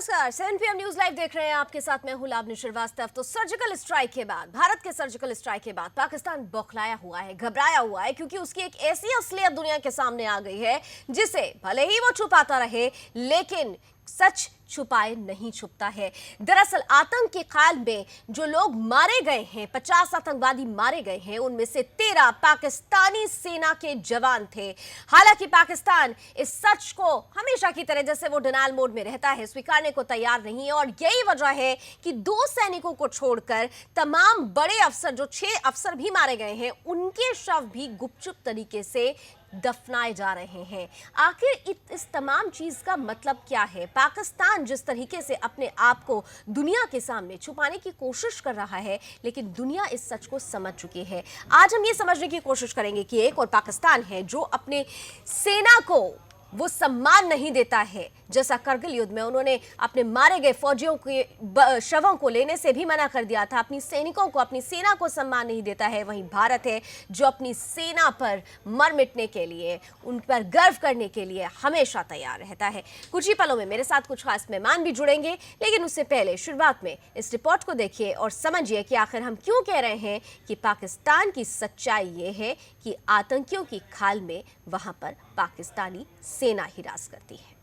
नमस्कार, 7 PM news live देख रहे हैं। आपके साथ मैं हूं लावनी श्रीवास्तव। तो सर्जिकल स्ट्राइक के बाद, भारत के सर्जिकल स्ट्राइक के बाद पाकिस्तान बौखलाया हुआ है, घबराया हुआ है, क्योंकि उसकी एक ऐसी असलियत दुनिया के सामने आ गई है जिसे भले ही वो छुपाता रहे, लेकिन सच छुपाए नहीं छुपता है। दरअसल आतंक के काल में जो लोग मारे गए हैं, 50 आतंकवादी मारे गए हैं, उनमें से 13 पाकिस्तानी सेना के जवान थे। हालांकि पाकिस्तान इस सच को हमेशा की तरह, जैसे वो डिनायल मोड में रहता है, स्वीकारने को तैयार नहीं है। और यही वजह है कि 2 सैनिकों को छोड़कर तमाम बड़े अफसर, जो 6 अफसर भी मारे गए हैं, उनके शव भी गुपचुप तरीके से दफनाए जा रहे हैं। आखिर इस तमाम चीज का मतलब क्या है? पाकिस्तान जिस तरीके से अपने आप को दुनिया के सामने छुपाने की कोशिश कर रहा है, लेकिन दुनिया इस सच को समझ चुकी है। आज हम ये समझने की कोशिश करेंगे कि एक और पाकिस्तान है जो अपने सेना को वो सम्मान नहीं देता है, जैसा करगिल युद्ध में उन्होंने अपने मारे गए फौजियों के शवों को लेने से भी मना कर दिया था। अपनी सैनिकों को, अपनी सेना को सम्मान नहीं देता है। वहीं भारत है जो अपनी सेना पर मर मिटने के लिए, उन पर गर्व करने के लिए हमेशा तैयार रहता है। कुछ ही पलों में मेरे साथ कुछ खास मेहमान भी जुड़ेंगे, लेकिन उससे पहले शुरुआत में इस रिपोर्ट को देखिए और समझिए कि आखिर हम क्यों कह रहे हैं कि पाकिस्तान की सच्चाई ये है कि आतंकियों की खाल में वहां पर पाकिस्तानी सेना ही राज करती है।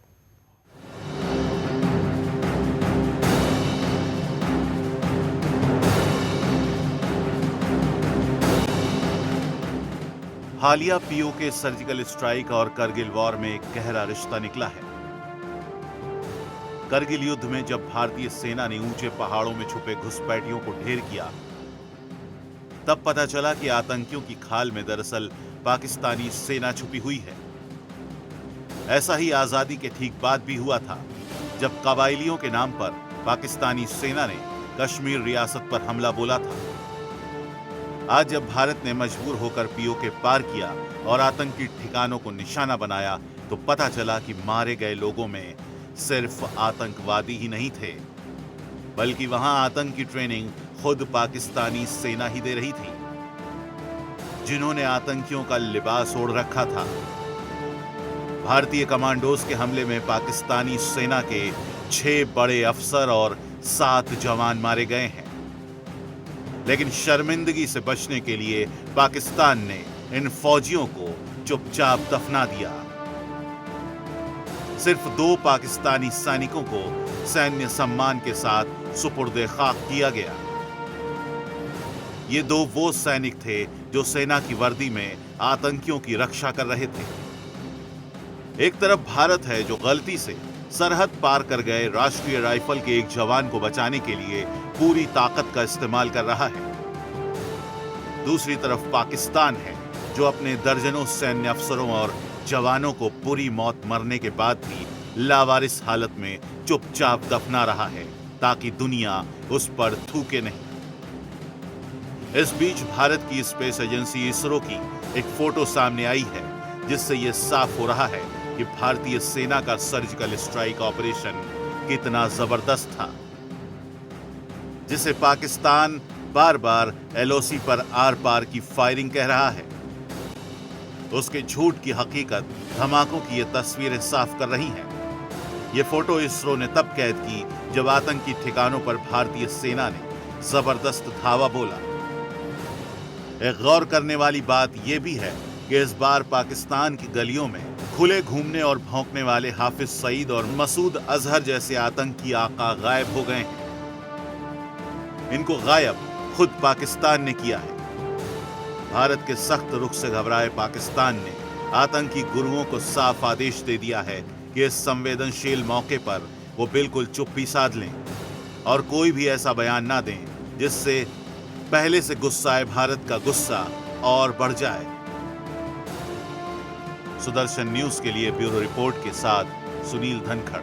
हालिया पीओके सर्जिकल स्ट्राइक और करगिल वॉर में एक गहरा रिश्ता निकला है। करगिल युद्ध में जब भारतीय सेना ने ऊंचे पहाड़ों में छुपे घुसपैठियों को ढेर किया, तब पता चला कि आतंकियों की खाल में दरअसल पाकिस्तानी सेना छुपी हुई है। ऐसा ही आजादी के ठीक बाद भी हुआ था, जब कबायलियों के नाम पर पाकिस्तानी सेना ने कश्मीर रियासत पर हमला बोला था। आज जब भारत ने मजबूर होकर पीओके पार किया और आतंकी ठिकानों को निशाना बनाया, तो पता चला कि मारे गए लोगों में सिर्फ आतंकवादी ही नहीं थे, बल्कि वहां आतंक की ट्रेनिंग खुद पाकिस्तानी सेना ही दे रही थी, जिन्होंने आतंकियों का लिबास ओढ़ रखा था। भारतीय कमांडोज के हमले में पाकिस्तानी सेना के 6 बड़े अफसर और 7 जवान मारे गए हैं। लेकिन शर्मिंदगी से बचने के लिए पाकिस्तान ने इन फौजियों को चुपचाप दफना दिया। सिर्फ 2 पाकिस्तानी सैनिकों को सैन्य सम्मान के साथ सुपुर्दे खाक किया गया। ये 2 वो सैनिक थे जो सेना की वर्दी में आतंकियों की रक्षा कर रहे थे। एक तरफ भारत है जो गलती से सरहद पार कर गए राष्ट्रीय राइफल के एक जवान को बचाने के लिए पूरी ताकत का इस्तेमाल कर रहा है। दूसरी तरफ पाकिस्तान है जो अपने दर्जनों सैन्य अफसरों और जवानों को बुरी मौत मरने के बाद भी लावारिस हालत में चुपचाप दफना रहा है, ताकि दुनिया उस पर थूके नहीं। इस बीच भारत की स्पेस एजेंसी इसरो की एक फोटो सामने आई है, जिससे यह साफ हो रहा है कि भारतीय सेना का सर्जिकल स्ट्राइक ऑपरेशन कितना जबरदस्त था, जिसे पाकिस्तान बार बार एलओसी पर आर पार की फायरिंग कह रहा है। उसके झूठ की हकीकत, धमाकों की ये तस्वीरें साफ कर रही हैं। ये फोटो इसरो ने तब कैद की जब आतंकी ठिकानों पर भारतीय सेना ने जबरदस्त धावा बोला। एक गौर करने वाली बात यह भी है कि इस बार पाकिस्तान की गलियों में खुले घूमने और भौंकने वाले हाफिज सईद और मसूद अजहर जैसे आतंकी आका गायब हो गए हैं। इनको गायब खुद पाकिस्तान ने किया है। भारत के सख्त रुख से घबराए पाकिस्तान ने आतंकी गुरुओं को साफ आदेश दे दिया है कि इस संवेदनशील मौके पर वो बिल्कुल चुप्पी साध लें और कोई भी ऐसा बयान ना दें जिससे पहले से गुस्साए भारत का गुस्सा और बढ़ जाए। सुदर्शन न्यूज के लिए ब्यूरो रिपोर्ट के साथ सुनील धनखड़।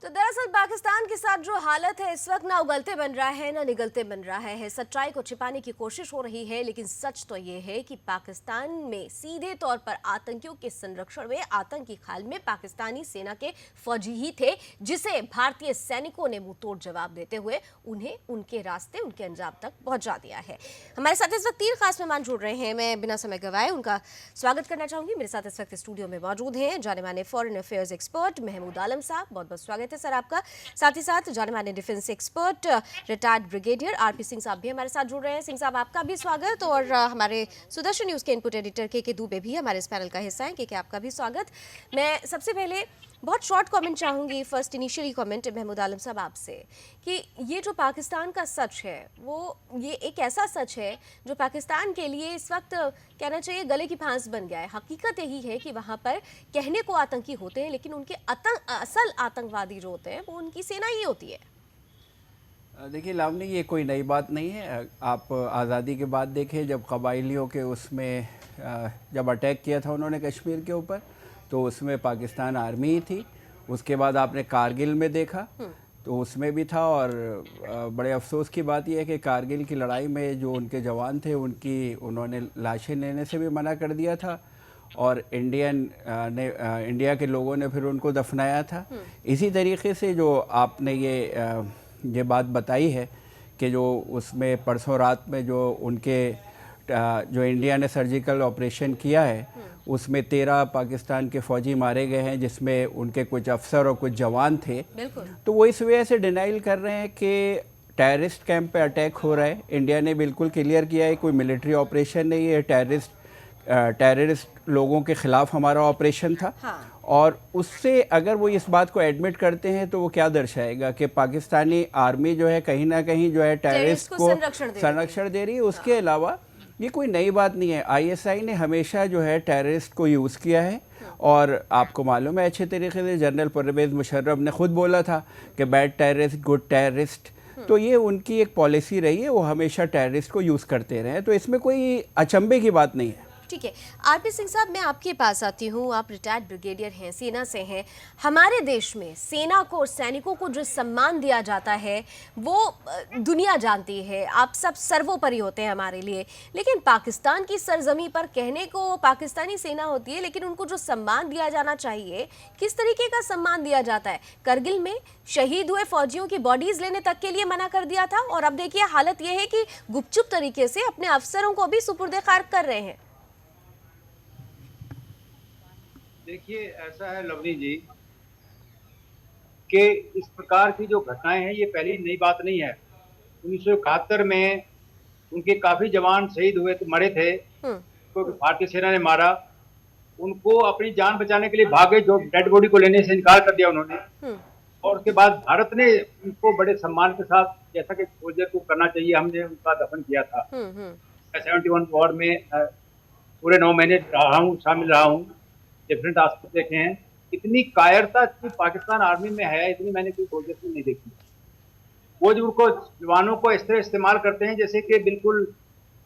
तो दरअसल दरअसल पाकिस्तान के साथ जो हालत है इस वक्त ना उगलते बन रहा है ना निगलते बन रहा है। सच्चाई को छिपाने की कोशिश हो रही है, लेकिन सच तो ये है कि पाकिस्तान में सीधे तौर पर आतंकियों के संरक्षण में, आतंकी खाल में पाकिस्तानी सेना के फौजी ही थे, जिसे भारतीय सैनिकों ने मुंहतोड़ जवाब देते हुए उन्हें उनके रास्ते, उनके अंजाम तक पहुंचा दिया है। हमारे साथ इस वक्त 3 खास मेहमान जुड़ रहे हैं। मैं बिना समय गवाए उनका स्वागत करना चाहूंगी। मेरे साथ इस वक्त स्टूडियो में मौजूद हैं जाने माने foreign affairs expert Mahmood Alam साहब, बहुत बहुत स्वागत है सर आपका। साथ ही साथ जाने माने defence expert retired brigadier RP Singh साहब भी हमारे साथ जुड़ रहे हैं। सिंह साहब आपका भी स्वागत, और हमारे सुदर्शन न्यूज़ के इनपुट एडिटर के दुबे भी हमारे इस पैनल का हिस्सा है। के आपका भी स्वागत। मैं सबसे पहले बहुत शॉर्ट कमेंट चाहूँगी, first initially comment Mahmood Alam साहब आपसे, कि ये जो पाकिस्तान का सच है वो ये एक ऐसा सच है जो पाकिस्तान के लिए इस वक्त कहना चाहिए गले की फांस बन गया है। हकीकत यही है कि वहाँ पर कहने को आतंकी होते हैं, लेकिन उनके असल आतंकवादी जो होते हैं वो उनकी सेना ही होती है। देखिए लावनी, ये कोई नई बात नहीं है। आप आज़ादी के बाद देखें, जब कबाइलियों के उसमें जब अटैक किया था उन्होंने कश्मीर के ऊपर, तो उसमें पाकिस्तान आर्मी ही थी। उसके बाद आपने कारगिल में देखा तो उसमें भी था। और बड़े अफसोस की बात यह है कि कारगिल की लड़ाई में जो उनके जवान थे उन्होंने लाशें लेने से भी मना कर दिया था, और इंडिया के लोगों ने फिर उनको दफनाया था। इसी तरीके से जो आपने ये बात बताई है कि जो उसमें परसों रात में जो इंडिया ने सर्जिकल ऑपरेशन किया है उसमें 13 पाकिस्तान के फौजी मारे गए हैं, जिसमें उनके कुछ अफसर और कुछ जवान थे। तो वो इस वजह से डिनाइल कर रहे हैं कि टेररिस्ट कैंप पे अटैक हो रहा है। इंडिया ने बिल्कुल क्लियर किया है कोई मिलिट्री ऑपरेशन नहीं है, टेररिस्ट लोगों के ख़िलाफ़ हमारा ऑपरेशन था। हाँ। और उससे अगर वो इस बात को एडमिट करते हैं तो वो क्या दर्शाएगा कि पाकिस्तानी आर्मी जो है कहीं ना कहीं जो है टेररिस्ट को संरक्षण दे रही है। उसके अलावा ये कोई नई बात नहीं है। आईएसआई ने हमेशा जो है टेररिस्ट को यूज़ किया है, और आपको मालूम है अच्छे तरीके से जनरल परवेज़ मुशर्रफ ने खुद बोला था कि बैड टेररिस्ट गुड टेररिस्ट। तो ये उनकी एक पॉलिसी रही है, वो हमेशा टेररिस्ट को यूज़ करते रहे, तो इसमें कोई अचंभे की बात नहीं है। ठीक है, आरपी सिंह साहब मैं आपके पास आती हूँ। आप रिटायर्ड ब्रिगेडियर हैं, सेना से हैं। हमारे देश में सेना को और सैनिकों को जो सम्मान दिया जाता है वो दुनिया जानती है, आप सब सर्वोपरि होते हैं हमारे लिए। लेकिन पाकिस्तान की सरजमी पर कहने को पाकिस्तानी सेना होती है, लेकिन उनको जो सम्मान दिया जाना चाहिए, किस तरीके का सम्मान दिया जाता है? करगिल में शहीद हुए फौजियों की बॉडीज लेने तक के लिए मना कर दिया था, और अब देखिए हालत यह है कि गुपचुप तरीके से अपने अफसरों को भी सुपुर्द खाक कर रहे हैं। देखिए, ऐसा है लवनी जी कि इस प्रकार की जो घटनाएं हैं ये पहली नई बात नहीं है। 1971 में उनके काफी जवान शहीद हुए थे, मरे थे, तो भारतीय सेना ने मारा। उनको अपनी जान बचाने के लिए भागे, जो डेड बॉडी को लेने से इनकार कर दिया उन्होंने। और उसके बाद भारत ने उनको बड़े सम्मान के साथ, जैसा कि सोल्जर को करना चाहिए, हमने उनका दफन किया था। 71 वॉर में पूरे 9 महीने शामिल रहा हूँ, डिफरेंट आस्पेक्ट देखे हैं। इतनी कायरता की पाकिस्तान आर्मी में है, इतनी मैंने कोई सोल्जर में नहीं देखी। वो जो उनको जवानों को इस तरह इस्तेमाल करते हैं जैसे कि बिल्कुल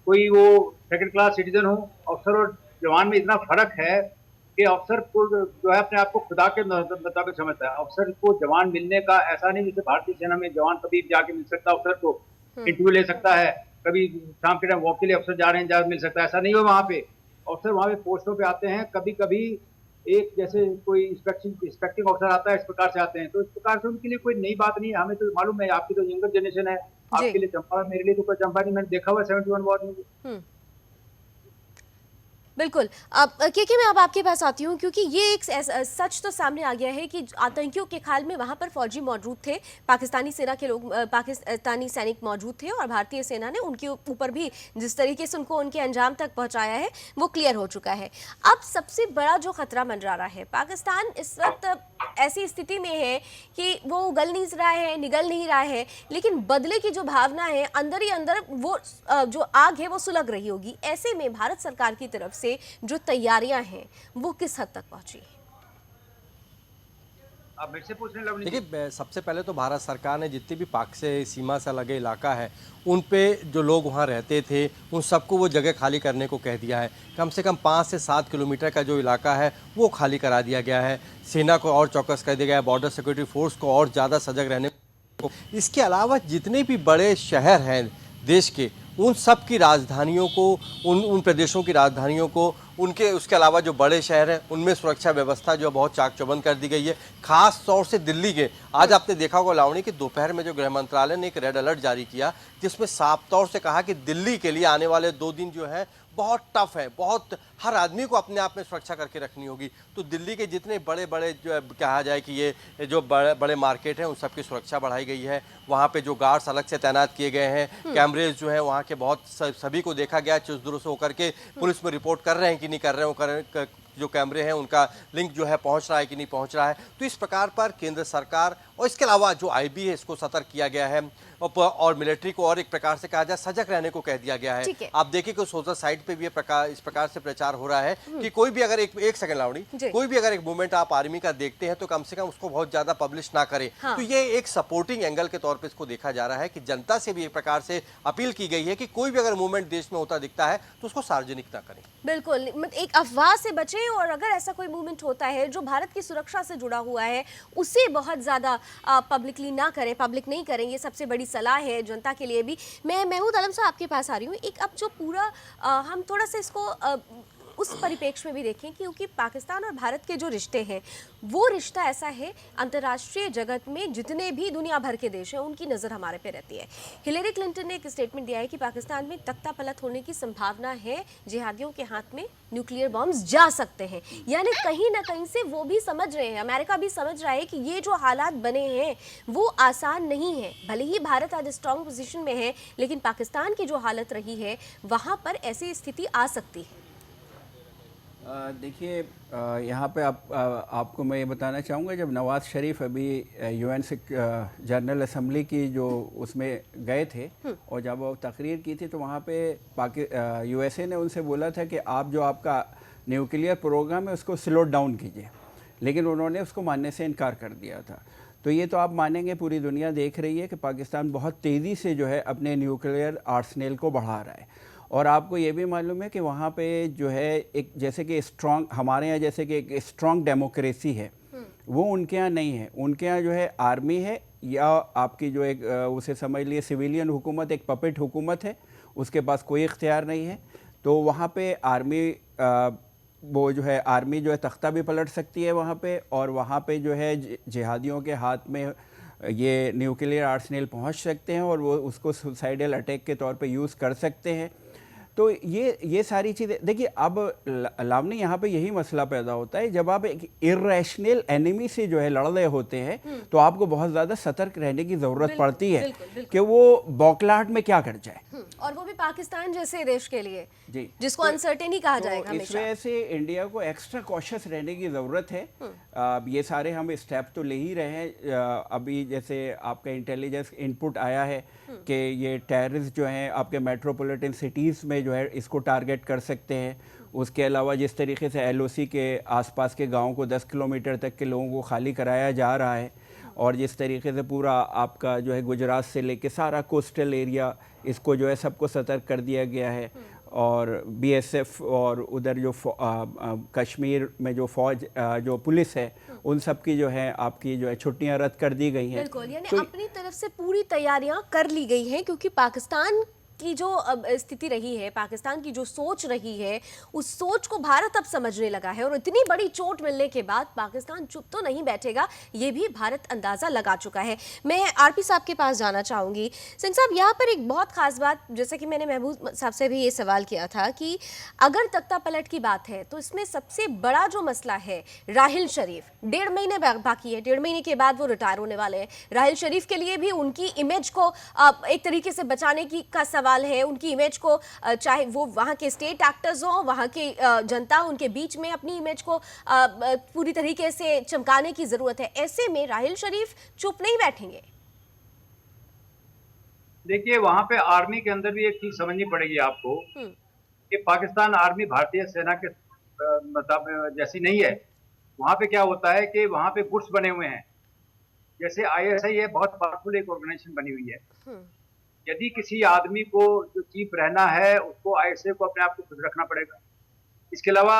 कोई वो सेकंड क्लास सिटीजन हो। अफसर और जवान में इतना फर्क है कि अफसर को जो है अपने आप को खुदा के मुताबिक समझता है। अफसर को जवान मिलने का ऐसा नहीं जैसे भारतीय सेना में जवान कभी जाके मिल सकता, अफसर को इंटरव्यू ले सकता है, कभी शाम के टाइम वॉक के लिए अफसर जा रहे हैं, जा मिल सकता है, ऐसा नहीं हो। वहाँ पे अफसर वहाँ पे पोस्टों पे आते हैं, कभी कभी एक जैसे कोई इंस्पेक्टिंग ऑफिसर आता है, इस प्रकार से आते हैं। तो इस प्रकार से उनके लिए कोई नई बात नहीं है। हमें तो मालूम है, आपकी तो यंगर जनरेशन है, आपके लिए चंपा, मेरे लिए तो कोई चंपा नहीं। मैंने देखा हुआ 71 वॉर में। बिल्कुल। अब के मैं अब आपके पास आती हूँ, क्योंकि ये एक सच तो सामने आ गया है कि आतंकियों के खाल में वहाँ पर फौजी मौजूद थे, पाकिस्तानी सेना के लोग, पाकिस्तानी सैनिक मौजूद थे, और भारतीय सेना ने उनके ऊपर भी जिस तरीके से उनको उनके अंजाम तक पहुँचाया है वो क्लियर हो चुका है। अब सबसे बड़ा जो खतरा मंडरा रहा है, पाकिस्तान इस वक्त ऐसी स्थिति में है कि वो उगल नहीं रहा है, निगल नहीं रहा है, लेकिन बदले की जो भावना है अंदर ही अंदर, वो जो आग है वो सुलग रही होगी। ऐसे में भारत सरकार की तरफ से जो तैयारियां हैं वो किस हद तक पहुंची? आप मेरे से पूछ रहे हैं लवनी जी? देखिए, सबसे पहले तो भारत सरकार ने जितने भी पाक से सीमा से लगे इलाका है, उन पे जो लोग वहाँ रहते थे, उन सबको वो जगह खाली करने को कह दिया है। कम से कम 5 से 7 किलोमीटर का जो इलाका है, वो खाली करा दिया गया है। सेना को और चौकस कर दिया गया है, बॉर्डर सिक्योरिटी फोर्स को और ज़्यादा सजग रहने को। इसके अलावा जितने भी बड़े शहर हैं देश के, उन सब की राजधानियों को, उन प्रदेशों की राजधानियों को, उनके उसके अलावा जो बड़े शहर हैं उनमें सुरक्षा व्यवस्था जो बहुत चाक चौबंद कर दी गई है। खास तौर से दिल्ली के, आज आपने देखा होगा लावणी कि दोपहर में जो गृह मंत्रालय ने एक रेड अलर्ट जारी किया, जिसमें साफ तौर से कहा कि दिल्ली के लिए आने वाले 2 दिन जो है बहुत टफ है, बहुत हर आदमी को अपने आप में सुरक्षा करके रखनी होगी। तो दिल्ली के जितने बड़े बड़े जो कहा जाए कि ये जो बड़े बड़े मार्केट हैं, उन सब की सुरक्षा बढ़ाई गई है। वहाँ पे जो गार्ड्स अलग से तैनात किए गए हैं, कैमरेज जो है वहाँ के बहुत सभी को देखा गया चुस्त दुरुस्त होकर के पुलिस में रिपोर्ट कर रहे हैं कि नहीं कर रहे हैं, जो कैमरे हैं उनका लिंक जो है पहुंच रहा है कि नहीं पहुंच रहा है। तो इस प्रकार पर केंद्र सरकार और इसके अलावा जो आईबी है, इसको सतर्क किया गया है और मिलिट्री को और एक प्रकार से कहा जाए सजग रहने को कह दिया गया है। आप देखिए कि सोशल साइट पे भी इस प्रकार से प्रचार हो रहा है कि कोई भी अगर एक सेकंड लावणी, कोई भी अगर एक मूवमेंट आप आर्मी का देखते हैं तो कम से कम उसको बहुत ज्यादा पब्लिश ना करें। तो ये एक सपोर्टिंग एंगल के तौर पर इसको देखा जा रहा है कि जनता से भी एक प्रकार से अपील की गई है कि कोई भी अगर मूवमेंट देश में होता दिखता है तो उसको सार्वजनिक ना करें। बिल्कुल, एक अफवाह से बचें, और अगर ऐसा कोई मूवमेंट होता है जो भारत की सुरक्षा से जुड़ा हुआ है, उसे बहुत ज़्यादा पब्लिकली ना करें, पब्लिक नहीं करें। ये सबसे बड़ी सलाह है जनता के लिए भी। मैं महमूद आलम साहब आपके पास आ रही हूँ। एक अब जो पूरा हम थोड़ा सा इसको उस परिप्रेक्ष्य में भी देखें, क्योंकि पाकिस्तान और भारत के जो रिश्ते हैं, वो रिश्ता ऐसा है, अंतर्राष्ट्रीय जगत में जितने भी दुनिया भर के देश हैं उनकी नज़र हमारे पे रहती है। हिलेरी क्लिंटन ने एक स्टेटमेंट दिया है कि पाकिस्तान में तख्ता पलट होने की संभावना है, जिहादियों के हाथ में न्यूक्लियर बॉम्ब्स जा सकते हैं। यानी कहीं ना कहीं से वो भी समझ रहे हैं, अमेरिका भी समझ रहा है कि ये जो हालात बने हैं वो आसान नहीं है। भले ही भारत आज स्ट्रॉन्ग पोजीशन में है, लेकिन पाकिस्तान की जो हालत रही है वहाँ पर ऐसी स्थिति आ सकती है। देखिए, यहाँ पे आपको मैं ये बताना चाहूँगा, जब नवाज़ शरीफ अभी यूएन जनरल असम्बली की जो उसमें गए थे और जब वो तकरीर की थी, तो वहाँ पे यूएसए ने उनसे बोला था कि आप जो आपका न्यूक्लियर प्रोग्राम है उसको स्लो डाउन कीजिए, लेकिन उन्होंने उसको मानने से इनकार कर दिया था। तो ये तो आप मानेंगे, पूरी दुनिया देख रही है कि पाकिस्तान बहुत तेज़ी से जो है अपने न्यूक्लियर आर्सेनल को बढ़ा रहा है। और आपको ये भी मालूम है कि वहाँ पे जो है एक जैसे कि स्ट्रॉन्ग, हमारे यहाँ जैसे कि एक स्ट्रॉन्ग डेमोक्रेसी है, वो उनके यहाँ नहीं है। उनके यहाँ जो है आर्मी है, या आपकी जो एक उसे समझ लिए सिविलियन हुकूमत, एक पपेट हुकूमत है, उसके पास कोई इख्तियार नहीं है। तो वहाँ पे आर्मी वो जो है आर्मी जो है तख्ता भी पलट सकती है वहाँ पे, और वहाँ पे जो है जिहादियों के हाथ में ये न्यूक्लियर आर्सेनल पहुँच सकते हैं और वो उसको सुसाइडल अटैक के तौर पे यूज़ कर सकते हैं। तो ये सारी चीज़ें देखिए, अब लावनी यहाँ पे यही मसला पैदा होता है, जब आप एक इर्रेशनल एनिमी से जो है लड़ रहे होते हैं तो आपको बहुत ज़्यादा सतर्क रहने की ज़रूरत पड़ती है कि वो बौखलाहट में क्या कर जाए, और वो भी पाकिस्तान जैसे देश के लिए जी, जिसको अनसर्टेनिटी कहा जाएगा। इस वजह से इंडिया को एक्स्ट्रा कॉशियस रहने की ज़रूरत है। ये सारे हम स्टेप तो ले ही रहे हैं। अभी जैसे आपका इंटेलिजेंस इनपुट आया है कि ये टेररिस्ट जो हैं आपके मेट्रोपॉलिटन सिटीज़ में जो है इसको टारगेट कर सकते हैं। उसके अलावा जिस तरीके से एलओसी के आसपास के गाँव को 10 किलोमीटर तक के लोगों को खाली कराया जा रहा है, और जिस तरीके से पूरा आपका जो है गुजरात से लेके सारा कोस्टल एरिया, इसको जो है सबको सतर्क कर दिया गया है। और बीएसएफ और उधर जो कश्मीर में जो फौज जो पुलिस है, उन सब की जो है आपकी जो है छुट्टियां रद्द कर दी गई हैं। बिल्कुल, यानी अपनी तरफ से पूरी तैयारियां कर ली गई हैं, क्योंकि पाकिस्तान की जो स्थिति रही है, पाकिस्तान की जो सोच रही है, उस सोच को भारत अब समझने लगा है। और इतनी बड़ी चोट मिलने के बाद पाकिस्तान चुप तो नहीं बैठेगा, ये भी भारत अंदाज़ा लगा चुका है। मैं आरपी साहब के पास जाना चाहूँगी। सिंह साहब, यहाँ पर एक बहुत ख़ास बात, जैसे कि मैंने महबूब साहब से भी ये सवाल किया था कि अगर तख्ता पलट की बात है तो इसमें सबसे बड़ा जो मसला है, राहिल शरीफ 1.5 महीने बाकी है, 1.5 महीने के बाद वो रिटायर होने वाले हैं। राहिल शरीफ के लिए भी उनकी इमेज को एक तरीके से बचाने की का सवाल है, उनकी इमेज को, चाहे वो वहाँ के स्टेट एक्टर्स हों, वहाँ की जनता, उनके बीच में अपनी इमेज को पूरी तरीके से चमकाने की जरूरत है। ऐसे में राहिल शरीफ चुप नहीं बैठेंगे। देखिए, वहां पे आर्मी के अंदर भी एक चीज समझनी पड़ेगी आपको कि पाकिस्तान आर्मी भारतीय सेना के मतलब जैसी नहीं है। वहाँ पे क्या होता है कि वहाँ पे गुट्स बने हुए हैं, जैसे आईएसआई है, बहुत पावरफुल एक ऑर्गेनाइजेशन बनी हुई है। यदि किसी आदमी को जो चीफ रहना है, उसको आईएसआई को अपने आप को खुद रखना पड़ेगा। इसके अलावा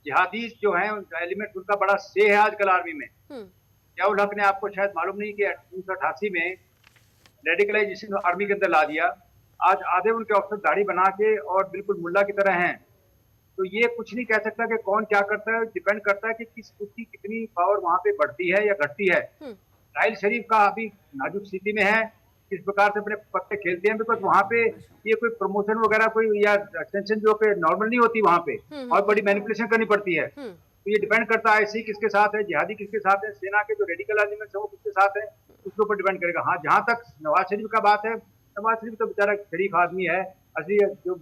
जिहादी जो हैं एलिमेंट, उनका बड़ा से है आजकल आर्मी में। जियाउल हक ने, आपको शायद मालूम नहीं कि 1988 में रेडिकलाइजेशन आर्मी के अंदर ला दिया। आज आधे उनके ऑफिसर दाढ़ी बना के और बिल्कुल मुल्ला की तरह हैं। तो ये कुछ नहीं कह सकता कि कौन क्या करता है, डिपेंड करता है कि उसकी कितनी पावर वहां पे बढ़ती है या घटती है। राहिल शरीफ का अभी नाजुक स्थिति में है, किस प्रकार से अपने पत्ते खेलते हैं, बिकॉज वहाँ पे ये कोई प्रमोशन वगैरह कोई या एक्सटेंशन जो कि नॉर्मल नहीं होती, वहाँ पे और बड़ी मैनिपुलेशन करनी पड़ती है। तो ये डिपेंड करता है आईएसआई किसके साथ है, जिहादी किसके साथ है, सेना के जो रेडिकल एलिमेंट्स है वो किसके साथ है, उसके ऊपर डिपेंड करेगा। हाँ, जहाँ तक नवाज शरीफ का बात है, नवाज शरीफ तो बेचारा शरीफ आदमी है, असली जो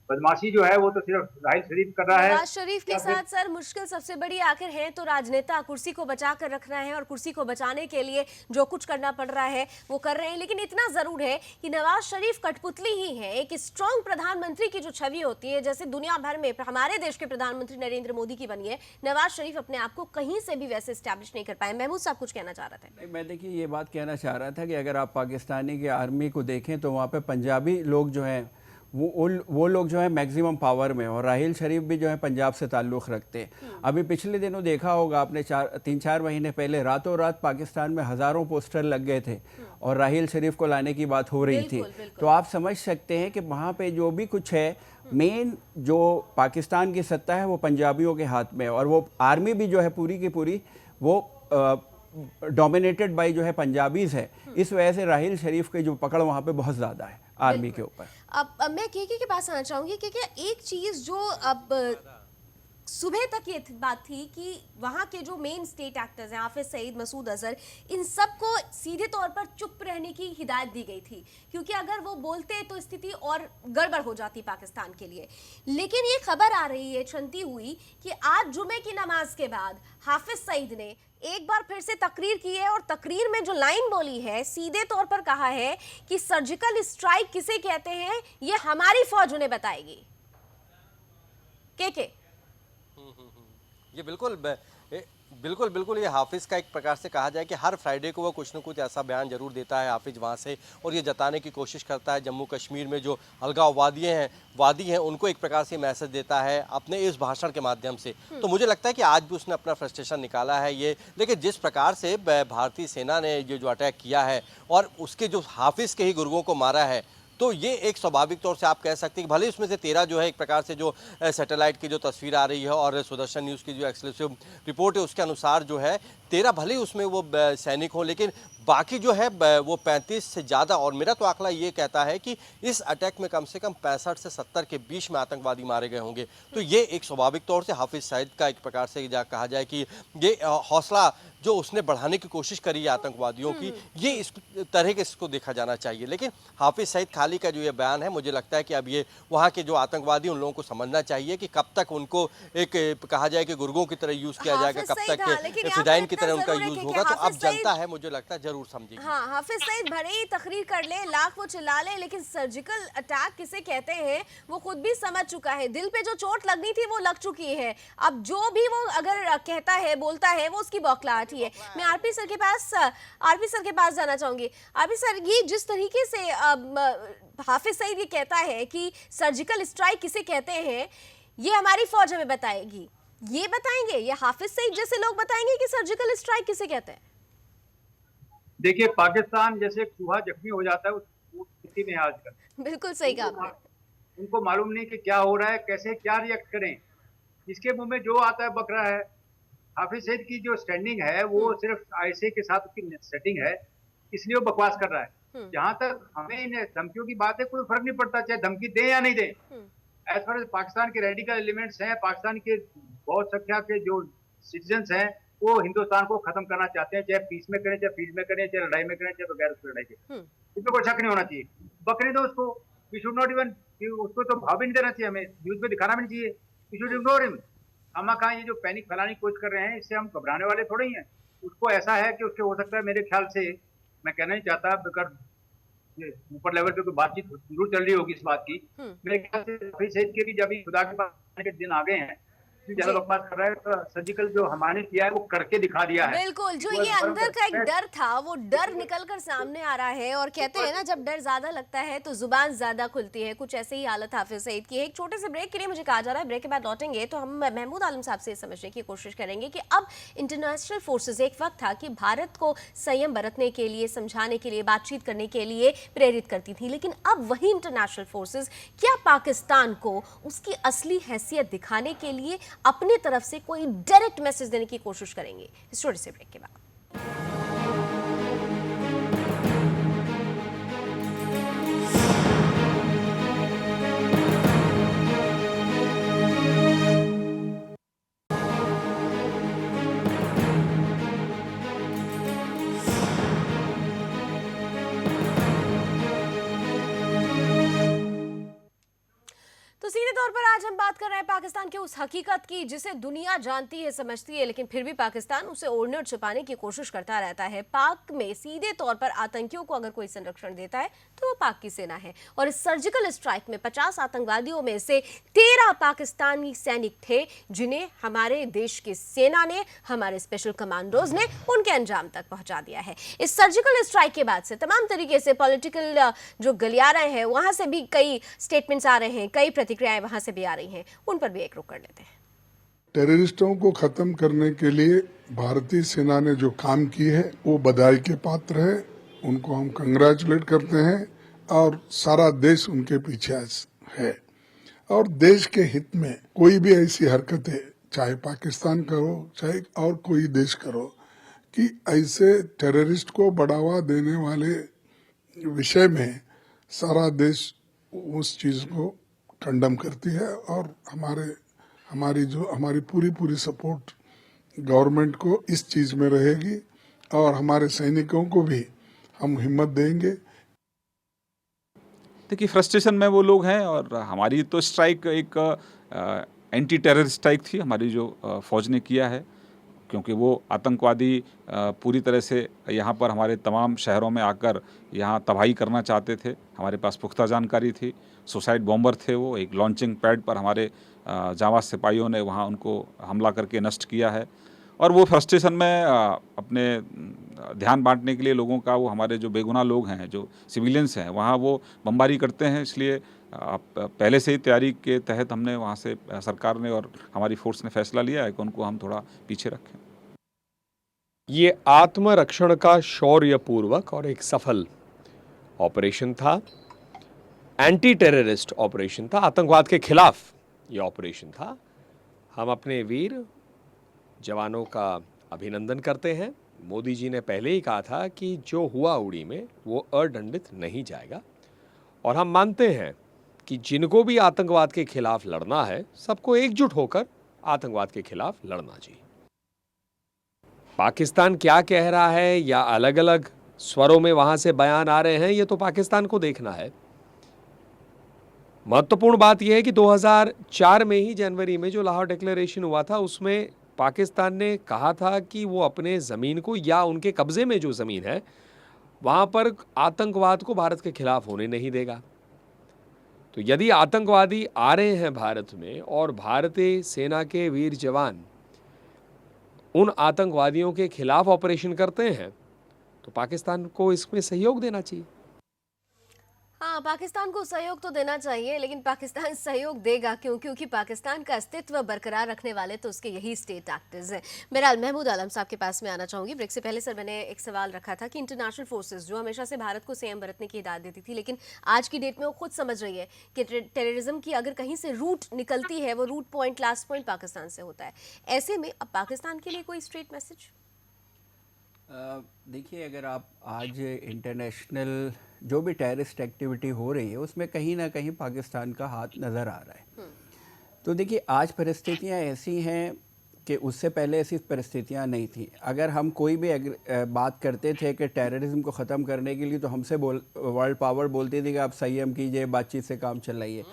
बदमाशी जो है वो तो सिर्फ राहिल शरीफ कर रहा है। नवाज शरीफ के साथ सर मुश्किल सबसे बड़ी आखिर है तो राजनेता कुर्सी को बचा कर रखना है, और कुर्सी को बचाने के लिए जो कुछ करना पड़ रहा है वो कर रहे हैं। लेकिन इतना जरूर है कि नवाज शरीफ कठपुतली ही है। एक स्ट्रॉन्ग प्रधानमंत्री की जो छवि होती है, जैसे दुनिया भर में हमारे देश के प्रधानमंत्री नरेंद्र मोदी की बनी है, नवाज शरीफ अपने आप को कहीं से भी वैसे स्टैब्लिश नहीं कर पाए। महमूद साहब कुछ कहना चाह रहे थे। मैं देखिए ये बात कहना चाह रहा था कि अगर आप पाकिस्तानी की आर्मी को देखें तो वहाँ पे पंजाबी लोग जो हैं वो लोग जो है मैक्सिमम पावर में, और राहिल शरीफ भी जो है पंजाब से ताल्लुक़ रखते हैं। अभी पिछले दिनों देखा होगा आपने, 3-4 महीने पहले रातों रात पाकिस्तान में हज़ारों पोस्टर लग गए थे और राहिल शरीफ को लाने की बात हो रही थी। तो आप समझ सकते हैं कि वहाँ पे जो भी कुछ है, मेन जो पाकिस्तान की सत्ता है वो पंजाबियों के हाथ में है, और वो आर्मी भी जो है पूरी की पूरी वो डोमिनेटेड बाई जो है पंजाबीज़ है। इस वजह से राहिल शरीफ की जो पकड़ वहाँ पे बहुत ज़्यादा है आर्मी के ऊपर। अब मैं के पास आना चाहूंगी कि क्या एक चीज जो अब सुबह तक ये बात थी कि वहाँ के जो मेन स्टेट एक्टर्स हैं, हाफिज सईद, मसूद अजहर, इन सबको सीधे तौर पर चुप रहने की हिदायत दी गई थी, क्योंकि अगर वो बोलते तो स्थिति और गड़बड़ हो जाती पाकिस्तान के लिए। लेकिन ये खबर आ रही है छनती हुई कि आज जुमे की नमाज के बाद हाफिज सईद ने एक बार फिर से तकरीर की है, और तकरीर में जो लाइन बोली है, सीधे तौर पर कहा है कि सर्जिकल स्ट्राइक किसे कहते हैं ये हमारी फौज उन्हें बताएगी। के ये बिल्कुल ये हाफिज़ का एक प्रकार से कहा जाए कि हर फ्राइडे को वो कुछ न कुछ ऐसा बयान जरूर देता है हाफिज़ वहाँ से, और ये जताने की कोशिश करता है जम्मू कश्मीर में जो अलगाव वादी हैं उनको एक प्रकार से मैसेज देता है अपने इस भाषण के माध्यम से। तो मुझे लगता है कि आज भी उसने अपना फ्रस्ट्रेशन निकाला है ये। लेकिन जिस प्रकार से भारतीय सेना ने जो अटैक किया है और उसके जो हाफिज़ के ही गुर्गों को मारा है, तो ये एक स्वाभाविक तौर से आप कह सकते हैं कि भले उसमें से 13 जो है एक प्रकार से जो सैटेलाइट की जो तस्वीर आ रही है और सुदर्शन न्यूज़ की जो एक्सक्लूसिव रिपोर्ट है उसके अनुसार जो है 13 भले उसमें वो सैनिक हो, लेकिन बाकी जो है वो 35 से ज़्यादा, और मेरा तो आंकड़ा ये कहता है कि इस अटैक में कम से कम 65 से 70 के बीच में आतंकवादी मारे गए होंगे। तो ये एक स्वाभाविक तौर से हाफिज़ सईद का एक प्रकार से कहा जाए कि ये हौसला जो उसने बढ़ाने की कोशिश करी है आतंकवादियों की, ये इस तरह के इसको देखा जाना चाहिए। लेकिन हाफिज़ सईद खाली का जो ये बयान है, मुझे लगता है कि अब ये वहाँ के जो आतंकवादी उन लोगों को समझना चाहिए कि कब तक उनको एक कहा जाए कि गुर्गों की तरह यूज़ किया जाएगा, कब तक फिदाइन की तरह उनका यूज़ होगा। तो अब जनता है मुझे लगता है जरूर समझेगी। हाँ, हाफिज सईद भले ही तकरीर कर ले, लाख वो चिल्ला ले, लेकिन सर्जिकल अटैक किसे कहते हैं वो खुद भी समझ चुका है। दिल पे जो चोट लगनी थी वो लग चुकी है। अब जो भी वो अगर कहता है, बोलता है, वो उसकी बौखलाहट ही है। मैं आरपी सर के पास जाना चाहूंगी। आरपी सर, ये जिस तरीके से हाफिज सईद ये कहता है कि सर्जिकल स्ट्राइक किसे कहते हैं ये हमारी फौज हमें बताएगी, ये बताएंगे, ये हाफिज सईद जैसे लोग बताएंगे कि सर्जिकल स्ट्राइक किसे कहते हैं? देखिए, पाकिस्तान जैसे एक चूहा जख्मी हो जाता है उस स्थिति में आजकल। बिल्कुल सही कहा आपने। उनको मालूम नहीं कि क्या हो रहा है, कैसे क्या रिएक्ट करें। जिसके मुंह में जो आता है बक रहा है। हाफिज सईद की जो स्टैंडिंग है वो सिर्फ आईएसआई के साथ उसकी सेटिंग है, इसलिए वो बकवास कर रहा है। जहां तक हमें इन धमकियों की बात है, कोई फर्क नहीं पड़ता चाहे धमकी दें या नहीं दें। एज फार एज पाकिस्तान के रेडिकल एलिमेंट्स हैं, पाकिस्तान के बहुत संख्या के जो सिटीजन्स हैं, वो हिंदुस्तान को खत्म करना चाहते हैं, चाहे पीस में करें, चाहे फील्ड में करें, चाहे लड़ाई में करें, चाहे बगैर उसकी लड़ाई के। इसमें कोई शक नहीं होना चाहिए। बकने दो उसको, वी शुड नॉट इवन, उसको तो भाव भी नहीं देना चाहिए, हमें न्यूज में दिखाना भी नहीं चाहिए। We should ignore him. हम कहाँ ये जो पैनिक फैलाने की कोशिश कर रहे हैं, इससे हम घबराने वाले थोड़े ही हैं। उसको ऐसा है कि उसके हो सकता है, मेरे ख्याल से, मैं कहना नहीं चाहता, बिकॉज ऊपर लेवल पे कोई बातचीत जरूर चल रही होगी इस बात की। मेरे ख्याल से हाफिज सईद के भी जब खुदा के पास आने के दिन आ गए हैं, ज्यादा बकवास कर रहा है, तो सर्जिकल जो हमने किया है वो करके दिखा दिया है। बिल्कुल, जो वो ये बर्फ अंदर का एक है। डर था वो डर निकल कर सामने आ रहा है। और कहते हैं ना, जब डर ज्यादा लगता है तो जुबान ज्यादा खुलती है। कुछ ऐसे ही हालत हाफिज सईद की है। एक छोटे से ब्रेक के लिए मुझे कहा जा रहा है, ब्रेक के बाद लौटेंगे तो हम महमूद आलम साहब से समझने की कोशिश करेंगे कि अब इंटरनेशनल फोर्सेस, एक वक्त था कि भारत को संयम बरतने के लिए, समझाने के लिए, बातचीत करने के लिए प्रेरित करती थी, लेकिन अब वही इंटरनेशनल फोर्सेस क्या पाकिस्तान को उसकी असली हैसियत दिखाने के लिए अपनी तरफ से कोई डायरेक्ट मैसेज देने की कोशिश करेंगे? इस छोटे से ब्रेक के बाद। तो सीधे तौर पर आज हम बात कर रहे हैं पाकिस्तान के उस हकीकत की जिसे दुनिया जानती है, समझती है, लेकिन फिर भी पाकिस्तान उसे ओढ़ने और छिपाने की कोशिश करता रहता है। पाक में सीधे तौर पर आतंकियों को अगर कोई संरक्षण देता है तो वो पाक की सेना है। और इस सर्जिकल स्ट्राइक में 50 आतंकवादियों में से 13 पाकिस्तानी सैनिक थे, जिन्हें हमारे देश की सेना ने, हमारे स्पेशल कमांडोज ने उनके अंजाम तक पहुंचा दिया है। इस सर्जिकल स्ट्राइक के बाद से तमाम तरीके से पॉलिटिकल जो गलियारे हैं वहां से भी कई स्टेटमेंट्स आ रहे हैं, कई प्रतिक्रियाएं वहां से भी आ रही हैं। उन पर भी एक रुख कर लेते हैं। टेररिस्टों को खत्म करने के लिए भारतीय सेना ने जो काम की है वो बधाई के पात्र है। उनको हम कंग्रेचुलेट करते हैं और सारा देश उनके पीछे है। और देश के हित में कोई भी ऐसी हरकतें, चाहे पाकिस्तान का हो चाहे और कोई देश का हो, कि ऐसे टेररिस्ट को बढ़ावा देने वाले विषय में सारा देश उस चीज को कंडम करती है। और हमारी पूरी सपोर्ट गवर्नमेंट को इस चीज में रहेगी और हमारे सैनिकों को भी हम हिम्मत देंगे। देखिए, फ्रस्ट्रेशन में वो लोग हैं और हमारी तो स्ट्राइक एक एंटी टेरर स्ट्राइक थी हमारी जो फौज ने किया है, क्योंकि वो आतंकवादी पूरी तरह से यहाँ पर हमारे तमाम शहरों में आकर यहाँ तबाही करना चाहते थे। हमारे पास पुख्ता जानकारी थी। सुसाइड बॉम्बर थे वो। एक लॉन्चिंग पैड पर हमारे जांबाज सिपाहियों ने वहाँ उनको हमला करके नष्ट किया है। और वो फ्रस्ट्रेशन में अपने ध्यान बांटने के लिए लोगों का, वो हमारे जो बेगुनाह लोग हैं, जो सिविलियंस हैं, वहाँ वो बमबारी करते हैं। इसलिए पहले से ही तैयारी के तहत हमने वहाँ से, सरकार ने और हमारी फोर्स ने फैसला लिया है कि उनको हम थोड़ा पीछे रखें। ये आत्मरक्षण का शौर्यपूर्वक और एक सफल ऑपरेशन था। एंटी टेररिस्ट ऑपरेशन था। आतंकवाद के खिलाफ ये ऑपरेशन था। हम अपने वीर जवानों का अभिनंदन करते हैं। मोदी जी ने पहले ही कहा था कि जो हुआ उड़ी में वो अदंडित नहीं जाएगा। और हम मानते हैं कि जिनको भी आतंकवाद के खिलाफ लड़ना है, सबको एकजुट होकर आतंकवाद के खिलाफ लड़ना चाहिए। पाकिस्तान क्या कह रहा है या अलग अलग स्वरों में वहां से बयान आ रहे हैं, ये तो पाकिस्तान को देखना है। महत्वपूर्ण बात यह है कि 2004 में ही जनवरी में जो लाहौर डिक्लेरेशन हुआ था, उसमें पाकिस्तान ने कहा था कि वो अपने ज़मीन को या उनके कब्ज़े में जो ज़मीन है वहाँ पर आतंकवाद को भारत के खिलाफ होने नहीं देगा। तो यदि आतंकवादी आ रहे हैं भारत में और भारतीय सेना के वीर जवान उन आतंकवादियों के खिलाफ ऑपरेशन करते हैं, तो पाकिस्तान को इसमें सहयोग देना चाहिए। हाँ, पाकिस्तान को सहयोग तो देना चाहिए, लेकिन पाकिस्तान सहयोग देगा क्यों? क्योंकि पाकिस्तान का अस्तित्व बरकरार रखने वाले तो उसके यही स्टेट एक्टर्स हैं। बहरहाल, महमूद आलम साहब के पास में आना चाहूंगी। ब्रेक से पहले सर मैंने एक सवाल रखा था कि इंटरनेशनल फोर्सेस जो हमेशा से भारत को संयम बरतने की हिदायत देती थी, लेकिन आज की डेट में वो खुद समझ रही है कि टेररिज्म की अगर कहीं से रूट निकलती है, वो route point, last point Pakistan से होता है। ऐसे में अब पाकिस्तान के लिए कोई स्ट्रेट मैसेज? देखिए, अगर आप आज इंटरनेशनल जो भी टेररिस्ट एक्टिविटी हो रही है उसमें कहीं ना कहीं पाकिस्तान का हाथ नज़र आ रहा है। तो देखिए, आज परिस्थितियां ऐसी हैं कि उससे पहले ऐसी परिस्थितियां नहीं थी। अगर हम कोई भी बात करते थे कि टेररिज्म को ख़त्म करने के लिए, तो हमसे वर्ल्ड पावर बोलती थी कि आप संयम कीजिए, बातचीत से काम चलाइए।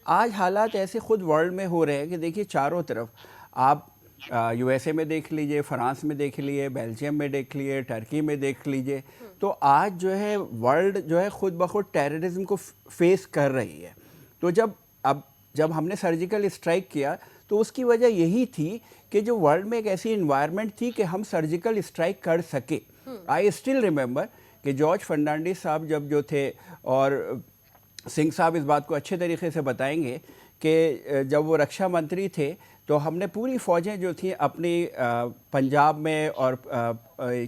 आज हालात ऐसे खुद वर्ल्ड में हो रहे हैं कि देखिए, चारों तरफ आप यूएसए में देख लीजिए, फ्रांस में देख लीजिए, बेल्जियम में देख लीजिए, टर्की में देख लीजिए, तो आज जो है वर्ल्ड जो है खुद ब खुद टेररिज्म को फेस कर रही है। तो जब हमने सर्जिकल स्ट्राइक किया तो उसकी वजह यही थी कि जो वर्ल्ड में एक ऐसी इन्वायरमेंट थी कि हम सर्जिकल स्ट्राइक कर सके। आई स्टिल रिमेंबर कि जॉर्ज फर्नांडिस साहब जो थे, और सिंह साहब इस बात को अच्छे तरीके से बताएंगे कि जब वो रक्षा मंत्री थे तो हमने पूरी फ़ौजें जो थी अपनी पंजाब में और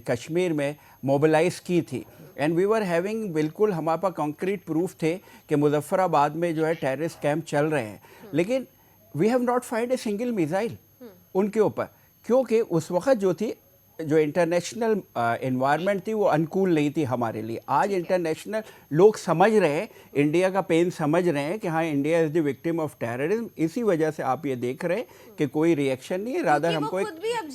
कश्मीर में मोबिलाइज़ की थी, एंड वी वर हैविंग, बिल्कुल हमारे पास कॉन्क्रीट प्रूफ थे कि मुजफ्फराबाद में जो है टेररिस्ट कैंप चल रहे हैं, लेकिन we have not find a single missile उनके ऊपर, क्योंकि उस वक्त जो इंटरनेशनल एनवायरनमेंट थी वो अनुकूल नहीं थी हमारे लिए। आज इंटरनेशनल लोग समझ रहे हैं, इंडिया का पेन समझ रहे हैं कि हाँ, India is the victim of terrorism. इसी वजह से आप ये देख रहे हैं कि कोई रिएक्शन नहीं है, रादर हमको एक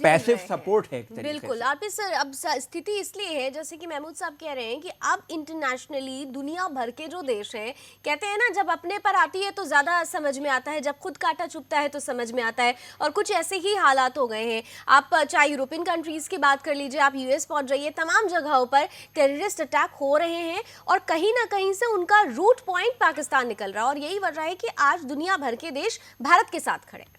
पैसिव सपोर्ट है एक तरीके से। बिल्कुल आरपी सर, अब स्थिति इसलिए है जैसे कि महमूद साहब कह रहे हैं कि अब इंटरनेशनली दुनिया भर के जो देश हैं, कहते हैं ना, जब अपने पर आती है तो ज़्यादा समझ में आता है, जब खुद काटा चुभता है तो समझ में आता है, और कुछ ऐसे ही हालात हो गए हैं। आप चाहे यूरोपियन कंट्रीज़ की बात कर लीजिए, आप यूएस पहुंच जाइए, तमाम जगहों पर टेररिस्ट अटैक हो रहे हैं और कहीं ना कहीं से उनका रूट पॉइंट पाकिस्तान निकल रहा है, और यही वजह है कि आज दुनिया भर के देश भारत के साथ खड़े हैं।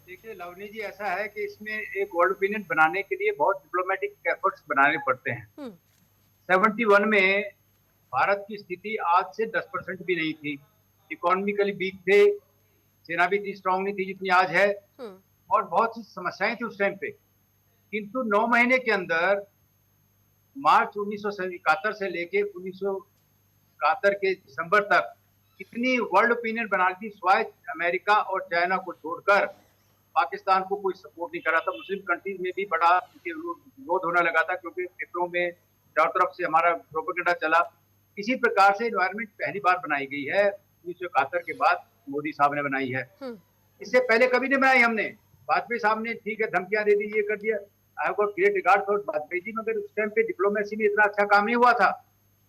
देखिए लवनी जी, ऐसा है कि इसमें एक वर्ल्ड ओपिनियन बनाने के लिए बहुत डिप्लोमेटिक एफर्ट्स बनाने पड़ते हैं। 71 में भारत की स्थिति आज से 10% भी नहीं थी, इकोनॉमिकली वीक थे, सेना भी इतनी स्ट्रांग नहीं थी जितनी आज है, और बहुत सी समस्याएं थी उस टाइम पे। किंतु 9 महीने के अंदर मार्च 1971 से लेके 1971 के दिसंबर तक इतनी वर्ल्ड ओपिनियन बना ली थी, स्वाय अमेरिका और चाइना को छोड़कर पाकिस्तान को कोई सपोर्ट नहीं कर रहा था। मुस्लिम कंट्रीज में भी बड़ा विरोध होने लगा था, क्योंकि पेपरों में चारों तरफ से हमारा प्रोपेगेंडा चला। इसी प्रकार से एनवायरमेंट पहली बार बनाई गई है, 1971 के बाद मोदी साहब ने बनाई है। इससे पहले कभी नहीं बनाई हमने। वाजपेयी साहब ने ठीक है धमकियां दे दी, ये कर दिया, I have got great regard for Vajpayee ji, मगर उस टाइम पे डिप्लोमेसी में इतना अच्छा काम नहीं हुआ था।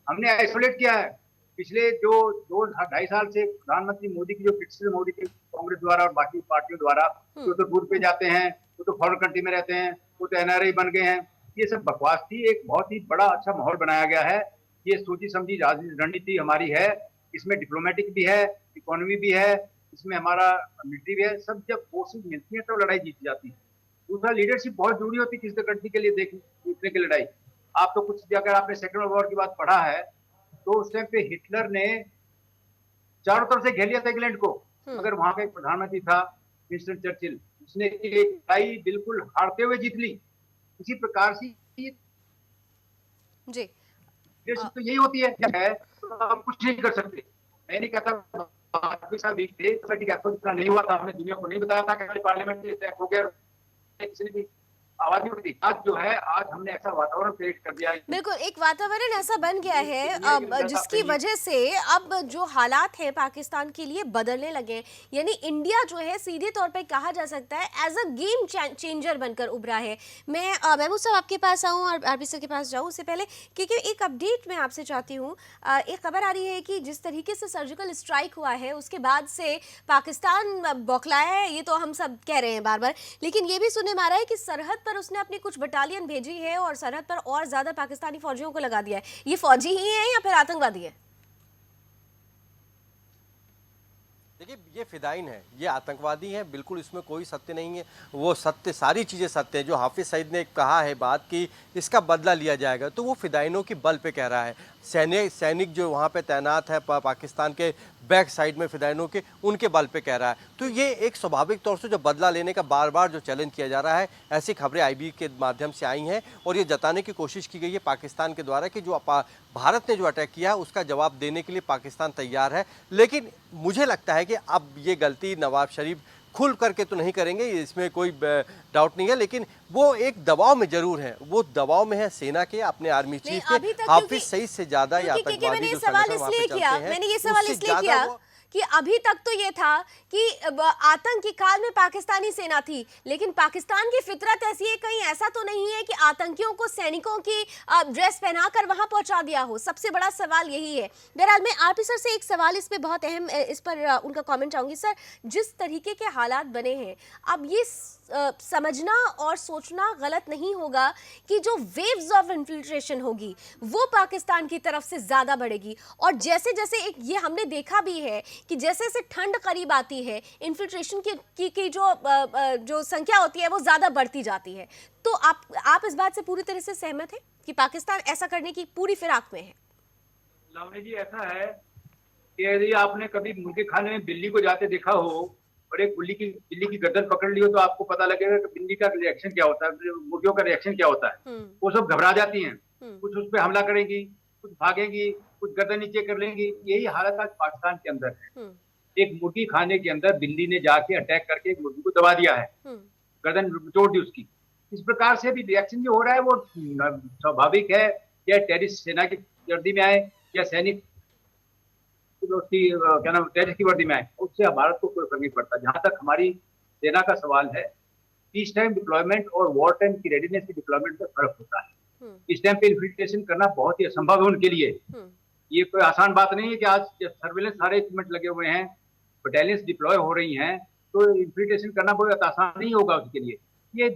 हमने आइसोलेट किया है। पिछले जो 2-2.5 साल से प्रधानमंत्री मोदी की जो क्रिटिसिज्म हो रही थी कांग्रेस द्वारा और बाकी पार्टियों द्वारा, वो तो दूर पे जाते हैं, वो तो फॉरेन कंट्री में रहते हैं, वो तो एनआरआई बन गए हैं, ये सब बकवास थी। एक बहुत ही बड़ा अच्छा माहौल बनाया गया है। ये सोची समझी रणनीति हमारी है, इसमें डिप्लोमेटिक भी है, इकोनॉमी भी है, इसमें हमारा मिलिट्री भी है। सब जब फोर्सेज मिलती है तो लड़ाई जीती जाती है। दूसरा, लीडरशिप बहुत जरूरी होती है किसी कंट्री के लिए जीतने की लड़ाई। आप तो कुछ, अगर आपने सेकेंड वर्ल्ड वॉर की बात पढ़ा है तो उस टाइम पे हिटलर ने चारों तरफ से घेर लिया था इंग्लैंड को, मगर वहां का एक प्रधानमंत्री था विंस्टन चर्चिल, उसने एक लड़ाई बिल्कुल हारते हुए जीत ली। इसी प्रकार से जी तो यही होती है, हम कुछ नहीं कर सकते। मैं नहीं कहता नहीं हुआ था, हमने दुनिया को नहीं बताया था कि पार्लियामेंट में अटैक हो गया, किसी ने भी आवाज नहीं उठी। आज जो है, आज हमने ऐसा वातावरण क्रिएट कर दिया है। बिल्कुल, एक वातावरण ऐसा बन गया है अब जिसकी वजह से अब जो हालात हैं पाकिस्तान के लिए बदलने लगे हैं। यानी इंडिया जो है सीधे तौर पे कहा जा सकता है एज अ गेम चेंजर बनकर उभरा है। मैं महमूद साहब आपके पास आऊँ और आरपी सर के पास जाऊँ, उससे पहले क्योंकि एक अपडेट मैं आपसे चाहती हूँ। एक खबर आ रही है कि जिस तरीके से सर्जिकल स्ट्राइक हुआ है उसके बाद से पाकिस्तान बौखलाया है, ये तो हम सब कह रहे हैं बार बार, लेकिन ये भी सुनने में आ रहा है कि सरहद पर उसने अपनी कुछ बटालियन भेजी है और सरहद पर और ज्यादा पाकिस्तानी फौजियों को लगा दिया है। ये फौजी ही है या फिर आतंकवादी है? देखिए, ये फिदाइन है, ये आतंकवादी है, बिल्कुल इसमें कोई सत्य नहीं है। वो सत्य, सारी चीज़ें सत्य है। जो हाफिज सईद ने कहा है बात कि इसका बदला लिया जाएगा, तो वो फिदाइनों की बल पे कह रहा है। सैनिक जो वहाँ पे तैनात है पाकिस्तान के बैक साइड में फिदाइनों के, उनके बल पे कह रहा है। तो ये एक स्वाभाविक तौर से जो बदला लेने का बार बार जो चैलेंज किया जा रहा है, ऐसी खबरें आईबी के माध्यम से आई हैं और ये जताने की कोशिश की गई है पाकिस्तान के द्वारा कि जो भारत ने जो अटैक किया उसका जवाब देने के लिए पाकिस्तान तैयार है। लेकिन मुझे लगता है कि अब ये गलती नवाज शरीफ खुल करके तो नहीं करेंगे, इसमें कोई डाउट नहीं है, लेकिन वो एक दबाव में जरूर है। वो दबाव में है सेना के, अपने आर्मी चीफ के, हाफिज सईद से ज्यादा या आतंकवादी जो संगठन वहां पे चलते हैं, मैंने ये सवाल इसलिए किया कि अभी तक तो ये था कि आतंकी काल में पाकिस्तानी सेना थी, लेकिन पाकिस्तान की फितरत ऐसी है, कहीं ऐसा तो नहीं है कि आतंकियों को सैनिकों की ड्रेस पहनाकर वहां पहुंचा दिया हो। सबसे बड़ा सवाल यही है। बहरहाल मैं आरपी सर से एक सवाल इस पे बहुत अहम, इस पर उनका कमेंट चाहूंगी। सर, जिस तरीके के हालात बने हैं, अब ये समझना और सोचना गलत नहीं होगा कि जो वेव्स ऑफ इन्फिल्ट्रेशन होगी वो पाकिस्तान की तरफ से ज़्यादा बढ़ेगी, और जैसे जैसे एक ये हमने देखा भी है कि जैसे जैसे ठंड करीब आती है इन्फिल्ट्रेशन की जो संख्या होती है वो ज़्यादा बढ़ती जाती है। तो आप इस बात से पूरी तरह से सहमत हैं कि पाकिस्तान ऐसा करने की पूरी फिराक में है? लावणी जी, ऐसा है कि यदि आपने कभी मुर्गे खाने में बिल्ली को जाते देखा हो और एक बिल्ली की गर्दन पकड़ ली हो तो आपको पता लगेगा कि बिल्ली का रिएक्शन क्या होता है, मुर्गियों का रिएक्शन क्या होता है। वो सब घबरा जाती हैं, कुछ उस पर हमला करेंगी, कुछ भागेंगी, कुछ गर्दन नीचे कर लेंगी। यही हालत आज पाकिस्तान के अंदर है। एक मुर्गी खाने के अंदर बिल्ली ने जाके अटैक करके एक मुर्गी को दबा दिया है, गर्दन तोड़ दी उसकी। इस प्रकार से भी रिएक्शन जो हो रहा है वो स्वाभाविक है। या टेररिस्ट सेना की वर्दी में आए या सैनिक उसकी क्या नाम टेररिस्ट की वर्दी में आए, उससे भारत को कोई फर्क नहीं पड़ता। जहां तक हमारी सेना का सवाल है, पीस टाइम डिप्लॉयमेंट और वॉर टाइम की रेडीनेस की डिप्लॉयमेंट में फर्क होता है। इस टाइम पे इन्फिल्ट्रेशन करना बहुत ही असंभव है उनके लिए। ये कोई आसान बात नहीं है कि आज सर्विलेंस सारे इक्विपमेंट लगे हुए हैं, बटालियंस डिप्लॉय हो रही हैं, तो इन्फिल्ट्रेशन करना बहुत आसान नहीं होगा उसके लिए। ये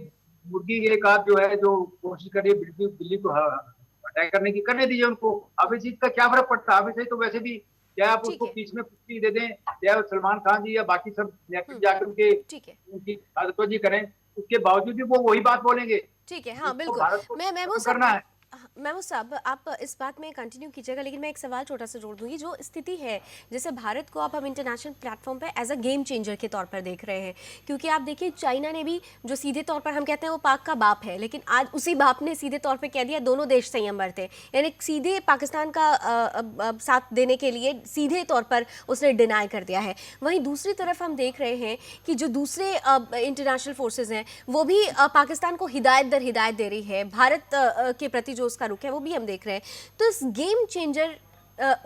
मुर्गी एक आध जो है जो कोशिश कर रही है बिल्ली को अटैक करने की, करने दीजिए उनको। अब इस चीज का क्या फर्क पड़ता है? अब इसे तो वैसे भी चाहे आप उसको बीच में पुष्टि दे दें, चाहे सलमान खान जी या बाकी सब जाकर उनकी ताजतोजी करें, उसके बावजूद भी वो वही बात बोलेंगे। ठीक है, हाँ बिल्कुल। मैं वो करना है। महमूद साहब, आप इस बात में कंटिन्यू कीजिएगा, लेकिन मैं एक सवाल छोटा सा जोड़ दूंगी। जो स्थिति है, जैसे भारत को अब हम इंटरनेशनल प्लेटफॉर्म पे एज अ गेम चेंजर के तौर पर देख रहे हैं, क्योंकि आप देखिए चाइना ने भी, जो सीधे तौर पर हम कहते हैं वो पाक का बाप है, लेकिन आज उसी बाप ने सीधे तौर पर कह दिया दोनों देश संयमर थे, यानी सीधे पाकिस्तान का साथ देने के लिए सीधे तौर पर उसने डिनाई कर दिया है। वहीं दूसरी तरफ हम देख रहे हैं कि जो दूसरे इंटरनेशनल फोर्सेज हैं वो भी पाकिस्तान को हिदायत दर हिदायत दे रही है, भारत के प्रति जो उसका रुख है वो भी हम देख रहे हैं। तो इस गेम चेंजर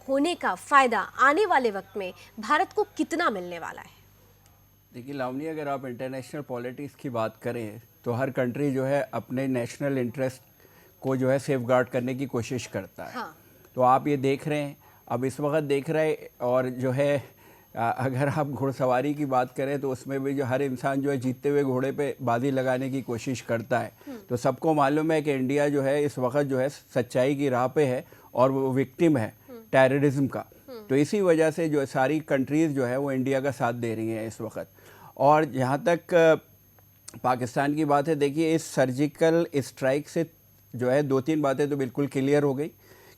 होने का फायदा आने वाले वक्त में भारत को कितना मिलने वाला है? देखिए लावनी, अगर आप इंटरनेशनल पॉलिटिक्स की बात करें तो हर कंट्री जो है अपने नेशनल इंटरेस्ट को जो है सेफगार्ड करने की कोशिश करता है। हाँ। तो आप ये देख रहे हैं, अब इस वक्त देख रहे हैं, और जो है अगर आप घुड़सवारी की बात करें तो उसमें भी जो हर इंसान जो है जीतते हुए घोड़े पे बाजी लगाने की कोशिश करता है। तो सबको मालूम है कि इंडिया जो है इस वक्त जो है सच्चाई की राह पे है और वो विक्टिम है टेररिज्म का। तो इसी वजह से जो सारी कंट्रीज़ जो है वो इंडिया का साथ दे रही हैं इस वक्त। और जहाँ तक पाकिस्तान की बात है, देखिए इस सर्जिकल स्ट्राइक से जो है 2-3 बातें तो बिल्कुल क्लियर हो गई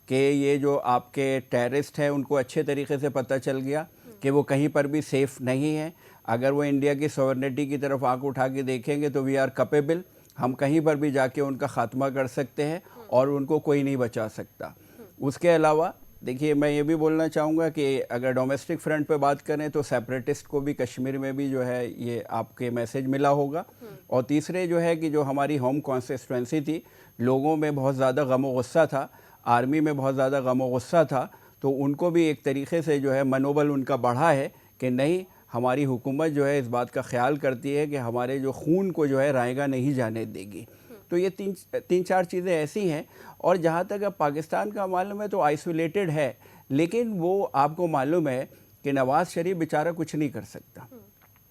कि ये जो आपके टेररिस्ट हैं उनको अच्छे तरीके से पता चल गया कि वो कहीं पर भी सेफ़ नहीं है। अगर वो इंडिया की सॉवरेनिटी की तरफ आंख उठा के देखेंगे तो वी आर कैपेबल, हम कहीं पर भी जाके उनका ख़ात्मा कर सकते हैं और उनको कोई नहीं बचा सकता। उसके अलावा देखिए मैं ये भी बोलना चाहूँगा कि अगर डोमेस्टिक फ्रंट पे बात करें तो सेपरेटिस्ट को भी कश्मीर में भी जो है ये आपके मैसेज मिला होगा। और तीसरे जो है कि जो हमारी होम कॉन्स्टिट्यूंसी थी, लोगों में बहुत ज़्यादा गम व गुस्सा था, आर्मी में बहुत ज़्यादा गम व गुस्सा था, तो उनको भी एक तरीके से जो है मनोबल उनका बढ़ा है कि नहीं, हमारी हुकूमत जो है इस बात का ख्याल करती है कि हमारे जो खून को जो है रायगा नहीं जाने देगी। तो ये तीन चार चीज़ें ऐसी हैं। और जहाँ तक अब पाकिस्तान का मालूम है तो आइसोलेटेड है, लेकिन वो आपको मालूम है कि नवाज़ शरीफ बेचारा कुछ नहीं कर सकता।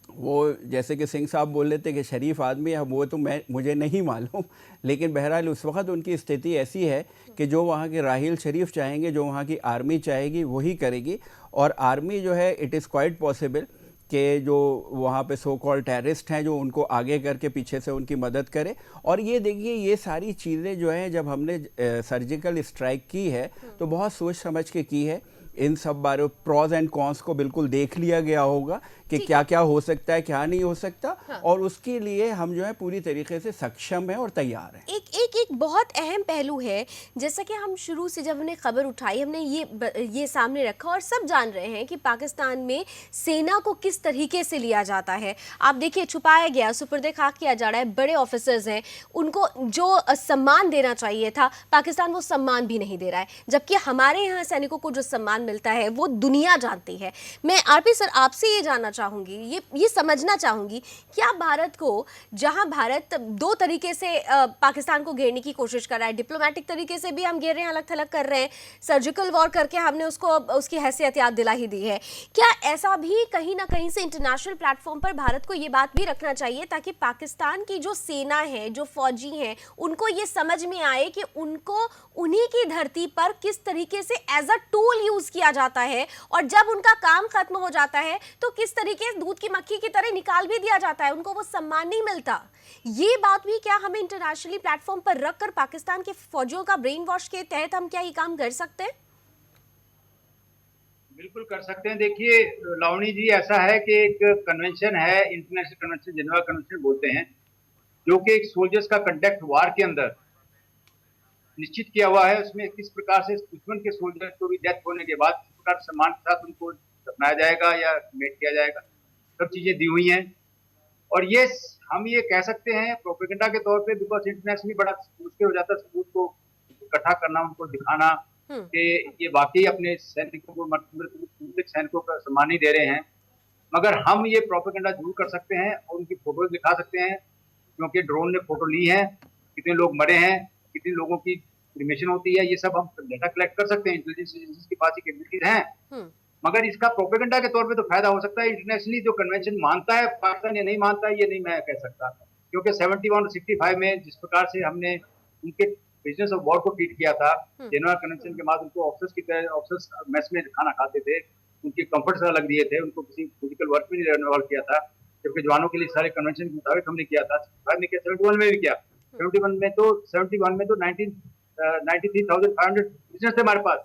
वो जैसे कि सिंह साहब बोल रहे थे कि शरीफ आदमी है, वो तो मुझे नहीं मालूम, लेकिन बहरहाल उस वक्त उनकी स्थिति ऐसी है कि जो वहाँ के राहील शरीफ चाहेंगे, जो वहाँ की आर्मी चाहेगी वही करेगी। और आर्मी जो है इट इज़ क्वाइट पॉसिबल कि जो वहाँ पे सो कॉल्ड टेररिस्ट हैं जो उनको आगे करके पीछे से उनकी मदद करे। और ये देखिए ये सारी चीज़ें जो हैं जब हमने सर्जिकल स्ट्राइक की है तो बहुत सोच समझ के की है। इन सब बारे प्रॉज एंड कॉन्स को बिल्कुल देख लिया गया होगा कि क्या क्या हो सकता है, क्या नहीं हो सकता। हाँ। और उसके लिए हम जो है पूरी तरीके से सक्षम हैं और तैयार हैं। एक बहुत अहम पहलू है, जैसा कि हम शुरू से जब हमने खबर उठाई हमने ये सामने रखा और सब जान रहे हैं कि पाकिस्तान में सेना को किस तरीके से लिया जाता है। आप देखिए छुपाया गया, सुपुर्दे खाक किया जा रहा है। बड़े ऑफिसर्स हैं, उनको जो सम्मान देना चाहिए था पाकिस्तान वो सम्मान भी नहीं दे रहा है, जबकि हमारे यहाँ सैनिकों को जो सम्मान मिलता है वो दुनिया जानती है। मैं आरपी सर आपसे ये जानना चाहूंगी, ये समझना चाहूंगी, क्या भारत को, जहां भारत दो तरीके से पाकिस्तान को घेरने की कोशिश कर रहा है, डिप्लोमेटिक तरीके से भी हम घेर रहे हैं, अलग थलग कर रहे हैं, सर्जिकल वॉर करके हमने उसको उसकी हैसियत याद दिला ही दी है, क्या ऐसा भी कहीं ना कहीं से इंटरनेशनल प्लेटफॉर्म पर भारत को ये बात भी रखना चाहिए ताकि पाकिस्तान की जो सेना है, जो फौजी हैं, उनको ये समझ में आए कि उनको उन्हीं की धरती पर किस तरीके से एज अ टूल यूज किया जाता है, और जब उनका काम खत्म हो जाता है तो किस तरीके से दूध की मक्खी की तरह निकाल भी दिया जाता है, उनको वो सम्मान नहीं मिलता। ये बात भी क्या हमें इंटरनेशनली प्लेटफॉर्म पर रखकर पाकिस्तान के फौजियों का ब्रेन वॉश के तहत हम क्या ये काम कर सकते हैं? बिल्कुल कर सकते हैं। देखिए लावणी जी, ऐसा है कि एक कन्वेंशन है, इंटरनेशनल कन्वेंशन, जेनेवा कन्वेंशन बोलते हैं, जो कि एक सोल्जर्स का कंडक्ट वार के अंदर निश्चित किया हुआ है। उसमें किस प्रकार से दुश्मन के सोल्जर को भी डेथ होने के बाद किस प्रकार सम्मान के साथ उनको दफनाया जाएगा या मेट किया जाएगा, सब चीजें दी हुई हैं। और ये हम ये कह सकते हैं प्रोपेगेंडा के तौर पे, बिकॉज इंटरनेशनली बड़ा मुश्किल हो जाता है सबूत को इकट्ठा करना, उनको दिखाना कि ये वाकई अपने सैनिकों को, मृतक सैनिकों का सम्मान नहीं दे रहे हैं। मगर हम ये प्रोपेगेंडा जरूर कर सकते हैं और उनकी फोटोज दिखा सकते हैं, क्योंकि ड्रोन ने फोटो ली है, कितने लोग मरे हैं, कितने लोगों की क्रिमेशन होती है, ये सब हम डेटा कलेक्ट कर सकते हैं। इंटेलिजेंस एजेंसीज के पास ये कैपेबिलिटीज हैं। मगर इसका प्रोपेगेंडा के तौर पे तो फायदा हो सकता है। इंटरनेशनली जो कन्वेंशन मानता है पाकिस्तान या नहीं मानता है, ये नहीं मैं कह सकता, क्योंकि 71 और 65 में जिस प्रकार से हमने उनके बिजनेस ऑफ वॉर को ट्रीट किया था, जेनेवा कन्वेंशन के बाद उनको ऑफिसर्स की तरह, ऑफिसर्स मेस में खाना खाते थे, उनके कंफर्ट्स अलग दिए थे, उनको किसी फिजिकल वर्क में नहीं इन्वॉल्व किया था, जबकि जवानों के लिए सारे कन्वेंशन के मुताबिक हमने किया था। 71 में भी किया, 71 में तो 93,500 बिजनेस थे हमारे पास,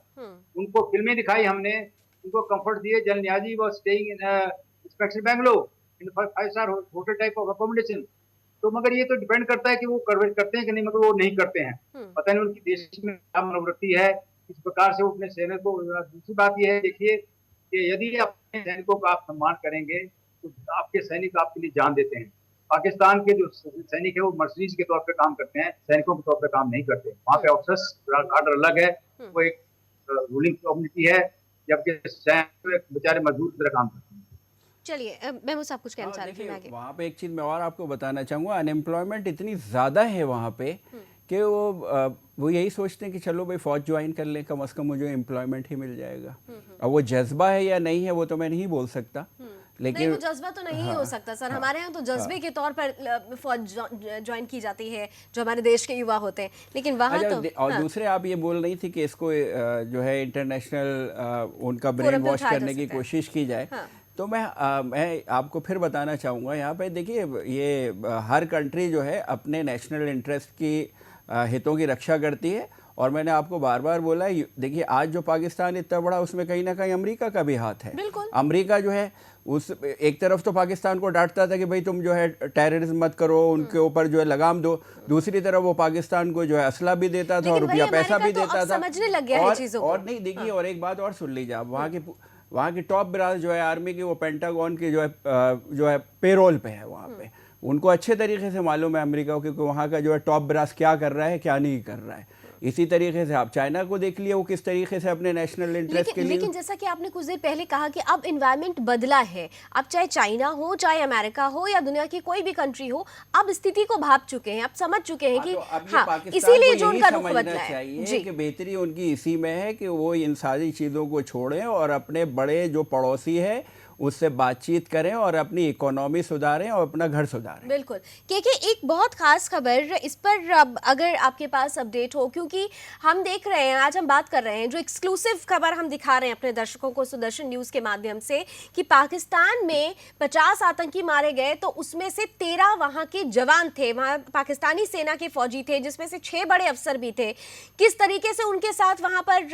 उनको फिल्में दिखाई हमने, उनको कंफर्ट दिए। General Niazi was staying in special Bangalore in 5 star hotel type of accommodation. तो मगर ये तो डिपेंड करता है कि वो करते हैं कि नहीं, मगर वो नहीं करते हैं। पता नहीं उनकी देश में क्या मनोवृत्ति है, इस प्रकार से वो अपने सैनिक को। दूसरी बात ये है, देखिए कि यदि अपने सैनिकों का आप सम्मान करेंगे तो आपके सैनिक आपके लिए जान देते हैं। पाकिस्तान के जो सैनिक है वो मर्सरीज के तौर पे काम करते हैं, सैनिकों के तौर पे काम नहीं करते। वहाँ पे ऑफिसर्स काडर अलग है, वो एक रूलिंग कम्युनिटी है, जबकि सैनिक बेचारे मजदूर की तरह काम करते हैं। चलिए महमूद साहब कुछ कहना चाह रहे थे आगे। वहाँ पे एक चीज़ मैं और आपको बताना चाहूँगा, अनएम्प्लॉयमेंट इतनी ज़्यादा है वहाँ पे कि वो यही सोचते हैं कि चलो भाई फौज ज्वाइन कर लें, कम से कम मुझे एम्प्लॉयमेंट ही मिल जाएगा। अब वो जज्बा है या नहीं है वो तो मैं नहीं बोल सकता, लेकिन नहीं, वो जज्बा तो नहीं हो सकता सर। हमारे यहाँ तो जज्बे के तौर पर फौज ज्वाइन की जाती है जो हमारे देश के युवा होते हैं, लेकिन वहाँ तो और दूसरे आप ये बोल रही थी कि इसको जो है इंटरनेशनल उनका ब्रेन वॉश करने की कोशिश की जाए। तो मैं आपको फिर बताना चाहूँगा यहाँ पे, देखिए ये हर कंट्री जो है अपने नेशनल इंटरेस्ट की हितों की रक्षा करती है। और मैंने आपको बार बार बोला है, देखिए आज जो पाकिस्तान इतना बड़ा, उसमें कहीं ना कहीं अमेरिका का भी हाथ है। अमेरिका जो है उस एक तरफ तो पाकिस्तान को डांटता था कि भाई तुम जो है टेररिज्म मत करो, उनके ऊपर जो है लगाम दो, दूसरी तरफ वो पाकिस्तान को जो है असला भी देता था और रुपया पैसा भी देता था। समझने लग गया है चीजों को। और नहीं, देखिए और एक बात और सुन लीजिए आप, वहाँ की टॉप ब्रास जो है आर्मी की, वो पेंटागन की जो है पेरोल पे है वहाँ पे। उनको अच्छे तरीके से मालूम है अमेरिका को कि वहाँ का जो है टॉप ब्रास क्या कर रहा है, क्या नहीं कर रहा है। इसी तरीके से आप चाइना को देख लिए, वो किस तरीके से अपने नेशनल इंटरेस्ट के लिए। लेकिन जैसा कि आपने कुछ देर पहले कहा कि अब एनवायरनमेंट बदला है, अब चाहे चाइना हो, चाहे अमेरिका हो या दुनिया की कोई भी कंट्री हो, अब स्थिति को भाप चुके हैं, अब समझ चुके हैं कि इसीलिए जो उनका रुख बदला है कि बेहतरी उनकी इसी में है कि वो इन सारी चीज़ों को छोड़ें और अपने बड़े जो पड़ोसी है उससे बातचीत करें और अपनी इकोनॉमी सुधारें और अपना घर सुधारें। बिल्कुल। क्योंकि एक बहुत खास खबर इस पर अगर आपके पास अपडेट हो, क्योंकि हम देख रहे हैं, आज हम बात कर रहे हैं, जो एक्सक्लूसिव खबर हम दिखा रहे हैं अपने दर्शकों को सुदर्शन न्यूज़ के माध्यम से, कि पाकिस्तान में 50 आतंकी मारे गए, तो उसमें से 13 वहाँ के जवान थे, वहाँ पाकिस्तानी सेना के फौजी थे, जिसमें से 6 बड़े अफसर भी थे। किस तरीके से उनके साथ वहाँ पर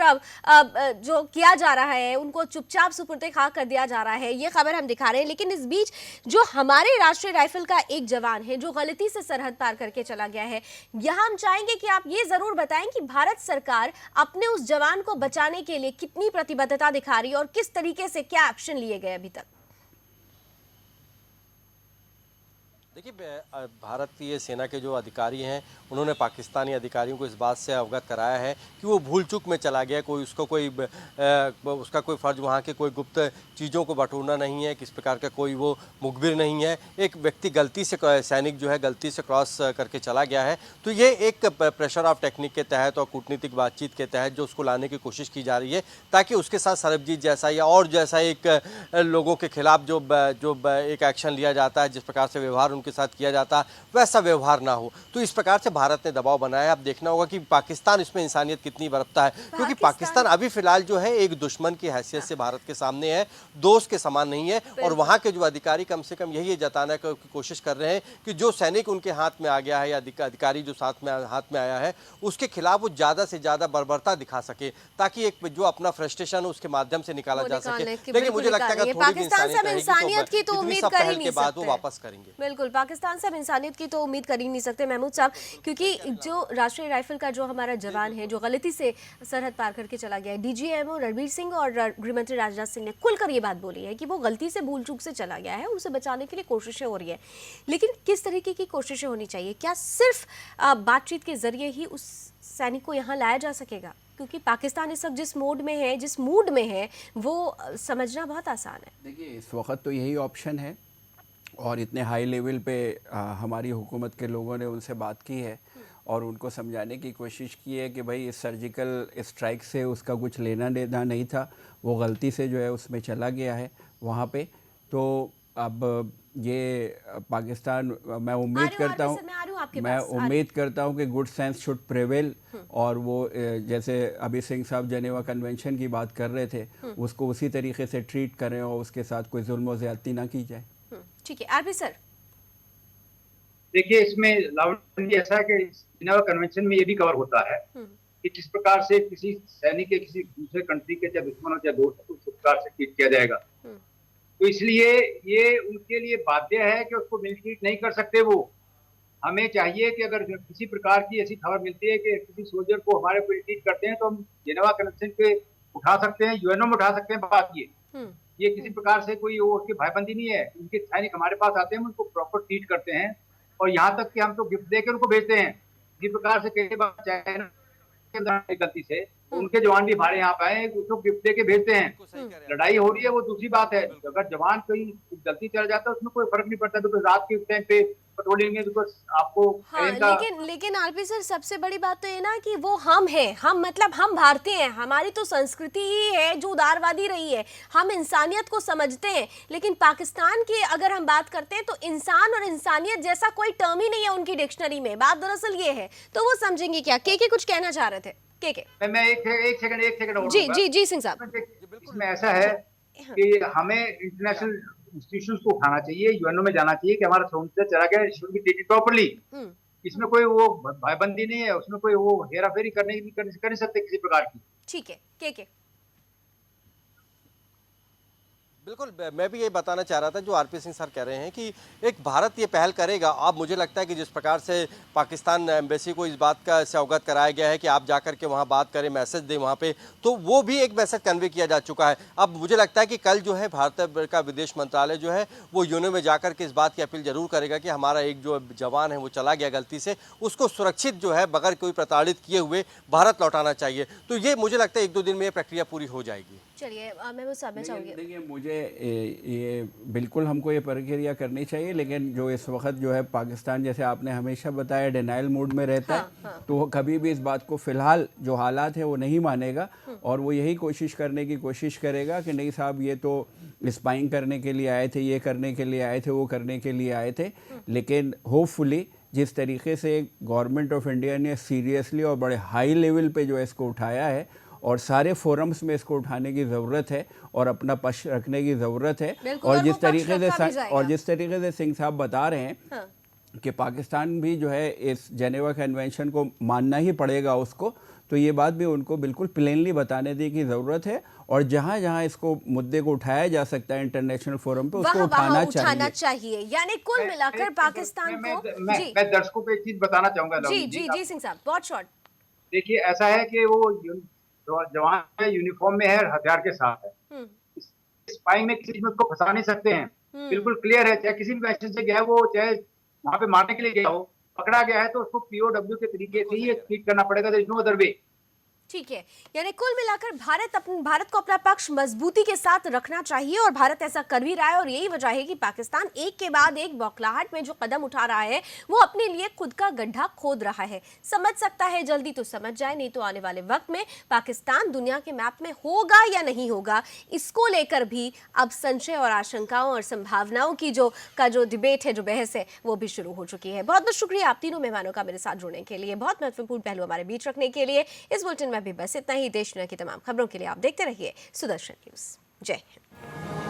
जो किया जा रहा है, उनको चुपचाप सुपुर्दे खाक कर दिया जा रहा है, ये खबर हम दिखा रहे हैं। लेकिन इस बीच जो हमारे राष्ट्रीय राइफल का एक जवान है जो गलती से सरहद पार करके चला गया है, यहां हम चाहेंगे कि आप ये जरूर बताएं कि भारत सरकार अपने उस जवान को बचाने के लिए कितनी प्रतिबद्धता दिखा रही है और किस तरीके से क्या एक्शन लिए गए अभी तक। देखिए भारतीय सेना के जो अधिकारी हैं उन्होंने पाकिस्तानी अधिकारियों को इस बात से अवगत कराया है कि वो भूल चूक में चला गया, कोई उसको कोई उसका कोई फ़र्ज वहाँ के कोई गुप्त चीज़ों को बटोरना नहीं है, किस प्रकार का कोई वो मुखबिर नहीं है। एक व्यक्ति गलती से, सैनिक जो है गलती से क्रॉस करके चला गया है, तो ये एक प्रेशर ऑफ टेक्निक के तहत और कूटनीतिक बातचीत के तहत जो उसको लाने की कोशिश की जा रही है, ताकि उसके साथ सरबजीत जैसा या और जैसा एक लोगों के खिलाफ जो एक एक्शन लिया जाता है, जिस प्रकार से व्यवहार के साथ किया जाता वैसा व्यवहार ना हो। तो इस प्रकार से भारत ने दबाव बनाया। अब देखना होगा कि पाकिस्तान इसमें इंसानियत कितनी बरतता है, क्योंकि पाकिस्तान अभी फिलहाल जो है एक दुश्मन की हैसियत से भारत के सामने है, दोस्त के समान नहीं है। और वहां के जो अधिकारी कम से कम यही जताने की कोशिश कर रहे हैं कि जो सैनिक उनके हाथ में आ गया है या अधिकारी जो हाथ में आया है, उसके खिलाफ वो ज्यादा से ज्यादा बर्बरता दिखा सके, ताकि एक जो अपना फ्रस्ट्रेशन है उसके माध्यम से निकाला जा सके। लेकिन मुझे लगता है कि पाकिस्तान से इंसानियत की तो उम्मीद कर ही नहीं सकते, वो वापस करेंगे। बिल्कुल, पाकिस्तान से अब इंसानियत की तो उम्मीद कर ही नहीं सकते महमूद साहब, क्योंकि जो राष्ट्रीय राइफल का जो हमारा जवान है जो गलती से सरहद पार करके चला गया है, डीजीएमओ रणबीर सिंह और गृहमंत्री राजनाथ सिंह ने खुलकर ये बात बोली है कि वो गलती से भूल चूक से चला गया है, उसे बचाने के लिए कोशिशें हो रही है। लेकिन किस तरीके की कोशिशें होनी चाहिए? क्या सिर्फ बातचीत के जरिए ही उस सैनिक को यहाँ लाया जा सकेगा? क्योंकि पाकिस्तान इस वक्त जिस मूड में है, जिस मूड में है, वो समझना बहुत आसान है। देखिए, इस वक्त तो यही ऑप्शन है और इतने हाई लेवल पे हमारी हुकूमत के लोगों ने उनसे बात की है और उनको समझाने की कोशिश की है कि भाई इस सर्जिकल स्ट्राइक से उसका कुछ लेना देना नहीं था, वो गलती से जो है उसमें चला गया है वहाँ पे। तो अब ये पाकिस्तान, मैं उम्मीद करता हूँ कि गुड सेंस शुड प्रेवेल और वो जैसे अभी सिंह साहब जेनेवा कन्वेंशन की बात कर रहे थे, उसको उसी तरीके से ट्रीट करें और उसके साथ कोई जुल्म और ज़्यादती ना की जाए। ठीक है, आरपी सर। देखिए, इसमें लावण्य ऐसा है कि जिनेवा कन्वेंशन में ये भी कवर होता है कि किस प्रकार से किसी सैनिक के किसी दूसरे कंट्री के चाहे दुश्मन हो चाहे दोस्त हो, उस प्रकार से ट्रीट किया जाएगा। तो इसलिए ये उनके लिए बाध्य है कि उसको मिल ट्रीट नहीं कर सकते। वो हमें चाहिए कि अगर किसी प्रकार की ऐसी खबर मिलती है कि किसी सोल्जर को हमारे को ट्रीट करते हैं, तो हम जिनेवा कन्वेंशन पे उठा सकते हैं, यूएनओ में उठा सकते हैं बात। ये किसी प्रकार से कोई वो उसकी भाईबंदी नहीं है। उनके सैनिक हमारे पास आते हैं, उनको प्रॉपर ट्रीट करते हैं और यहाँ तक कि हम तो गिफ्ट देकर उनको भेजते हैं। इसी प्रकार से कई बार चाइना के गलती से उनके जवान भी हमारे यहाँ पे आए, उसको गिफ्ट देके भेजते हैं। लड़ाई हो रही है वो दूसरी बात है, अगर जवान कोई गलती चल जाता है उसमें कोई फर्क नहीं पड़ता, बिकॉज रात के टाइम पे पेट्रोलिंग में बिकॉज आपको लेकिन आरपी सर, सबसे बड़ी बात तो ये ना कि वो हम हैं, हम मतलब हम भारतीय हैं, हमारी तो संस्कृति ही है जो उदारवादी रही है, हम इंसानियत को समझते हैं। लेकिन पाकिस्तान की अगर हम बात करते हैं तो इंसान और इंसानियत जैसा कोई टर्म ही नहीं है उनकी डिक्शनरी में। बात दरअसल ये है, तो वो समझेंगे क्या? के कुछ कहना चाह रहे थे? मैं एक सेकंड जी सिंह साहब। इसमें ऐसा है कि हमें इंटरनेशनल इंस्टीट्यूशंस को उठाना चाहिए, यूएनओ में जाना चाहिए कि हमारा समुद्र चला गया, शुड बी ट्रीटेड प्रॉपर्ली। इसमें कोई वो भाईबंदी नहीं है, उसमें कोई वो हेराफेरी कर नहीं सकते किसी प्रकार की। ठीक है, के बिल्कुल, मैं भी ये बताना चाह रहा था जो आरपी सिंह सर कह रहे हैं कि एक भारत ये पहल करेगा। अब मुझे लगता है कि जिस प्रकार से पाकिस्तान एम्बेसी को इस बात का से अवगत कराया गया है कि आप जाकर के वहाँ बात करें, मैसेज दें वहाँ पे, तो वो भी एक मैसेज कन्वे किया जा चुका है। अब मुझे लगता है कि कल जो है भारत का विदेश मंत्रालय जो है वो यूएनओ में जाकर के इस बात की अपील जरूर करेगा कि हमारा एक जो जवान है वो चला गया गलती से, उसको सुरक्षित जो है बगैर कोई प्रताड़ित किए हुए भारत लौटाना चाहिए। तो ये मुझे लगता है 1-2 दिन में ये प्रक्रिया पूरी हो जाएगी। चलिए, मैं वो समझ चाहूँगी। देखिए, मुझे ये बिल्कुल हमको ये प्रक्रिया करनी चाहिए, लेकिन जो इस वक्त जो है पाकिस्तान, जैसे आपने हमेशा बताया, डिनाइल मूड में रहता है, तो वो कभी भी इस बात को फ़िलहाल जो हालात है वो नहीं मानेगा और वो यही कोशिश करने की कोशिश करेगा कि नहीं साहब, ये तो स्पाइंग करने के लिए आए थे, ये करने के लिए आए थे, वो करने के लिए आए थे। लेकिन होपफुली जिस तरीके से गवर्नमेंट ऑफ इंडिया ने सीरियसली और बड़े हाई लेवल पे जो है इसको उठाया है और सारे फोरम्स में इसको उठाने की ज़रूरत है और अपना पक्ष रखने की ज़रूरत है। और जिस तरीके से सिंह साहब बता रहे हैं कि पाकिस्तान भी जो है इस जेनेवा कन्वेंशन को मानना ही पड़ेगा उसको, तो ये बात भी उनको बिल्कुल प्लेनली बताने की ज़रूरत है और जहाँ जहाँ इसको मुद्दे को उठाया जा सकता है इंटरनेशनल फोरम पे उसको उठाना चाहिए। यानी कुल मिलाकर पाकिस्तान को मैं दर्शकों को एक चीज बताना चाहूंगा। जी सिंह साहब, बहुत शॉर्ट। देखिए, ऐसा है कि वो जवान यूनिफॉर्म में है, हथियार के साथ है, स्पाइंग में किसी में उसको फंसा नहीं सकते हैं। बिल्कुल क्लियर है, चाहे किसी भी मैसेज से गया, वो चाहे वहां पे मारने के लिए गया हो, पकड़ा गया है तो उसको पीओडब्ल्यू के तरीके से ही ट्रीट करना पड़ेगा। There is no other way. ठीक है, यानी कुल मिलाकर भारत को अपना पक्ष मजबूती के साथ रखना चाहिए और भारत ऐसा कर भी रहा है। और यही वजह है कि पाकिस्तान एक के बाद एक बौखलाहट में जो कदम उठा रहा है वो अपने लिए खुद का गड्ढा खोद रहा है। समझ सकता है, जल्दी तो समझ जाए, नहीं तो आने वाले वक्त में पाकिस्तान दुनिया के मैप में होगा या नहीं होगा, इसको लेकर भी अब संशय और आशंकाओं और संभावनाओं की जो डिबेट है, जो बहस है, वो भी शुरू हो चुकी है। बहुत बहुत शुक्रिया आप तीनों मेहमानों का मेरे साथ जुड़ने के लिए, बहुत महत्वपूर्ण पहलू हमारे बीच रखने के लिए। इस बुलेटिन में भी बस इतना ही। देश दुनिया की तमाम खबरों के लिए आप देखते रहिए सुदर्शन न्यूज। जय हिंद।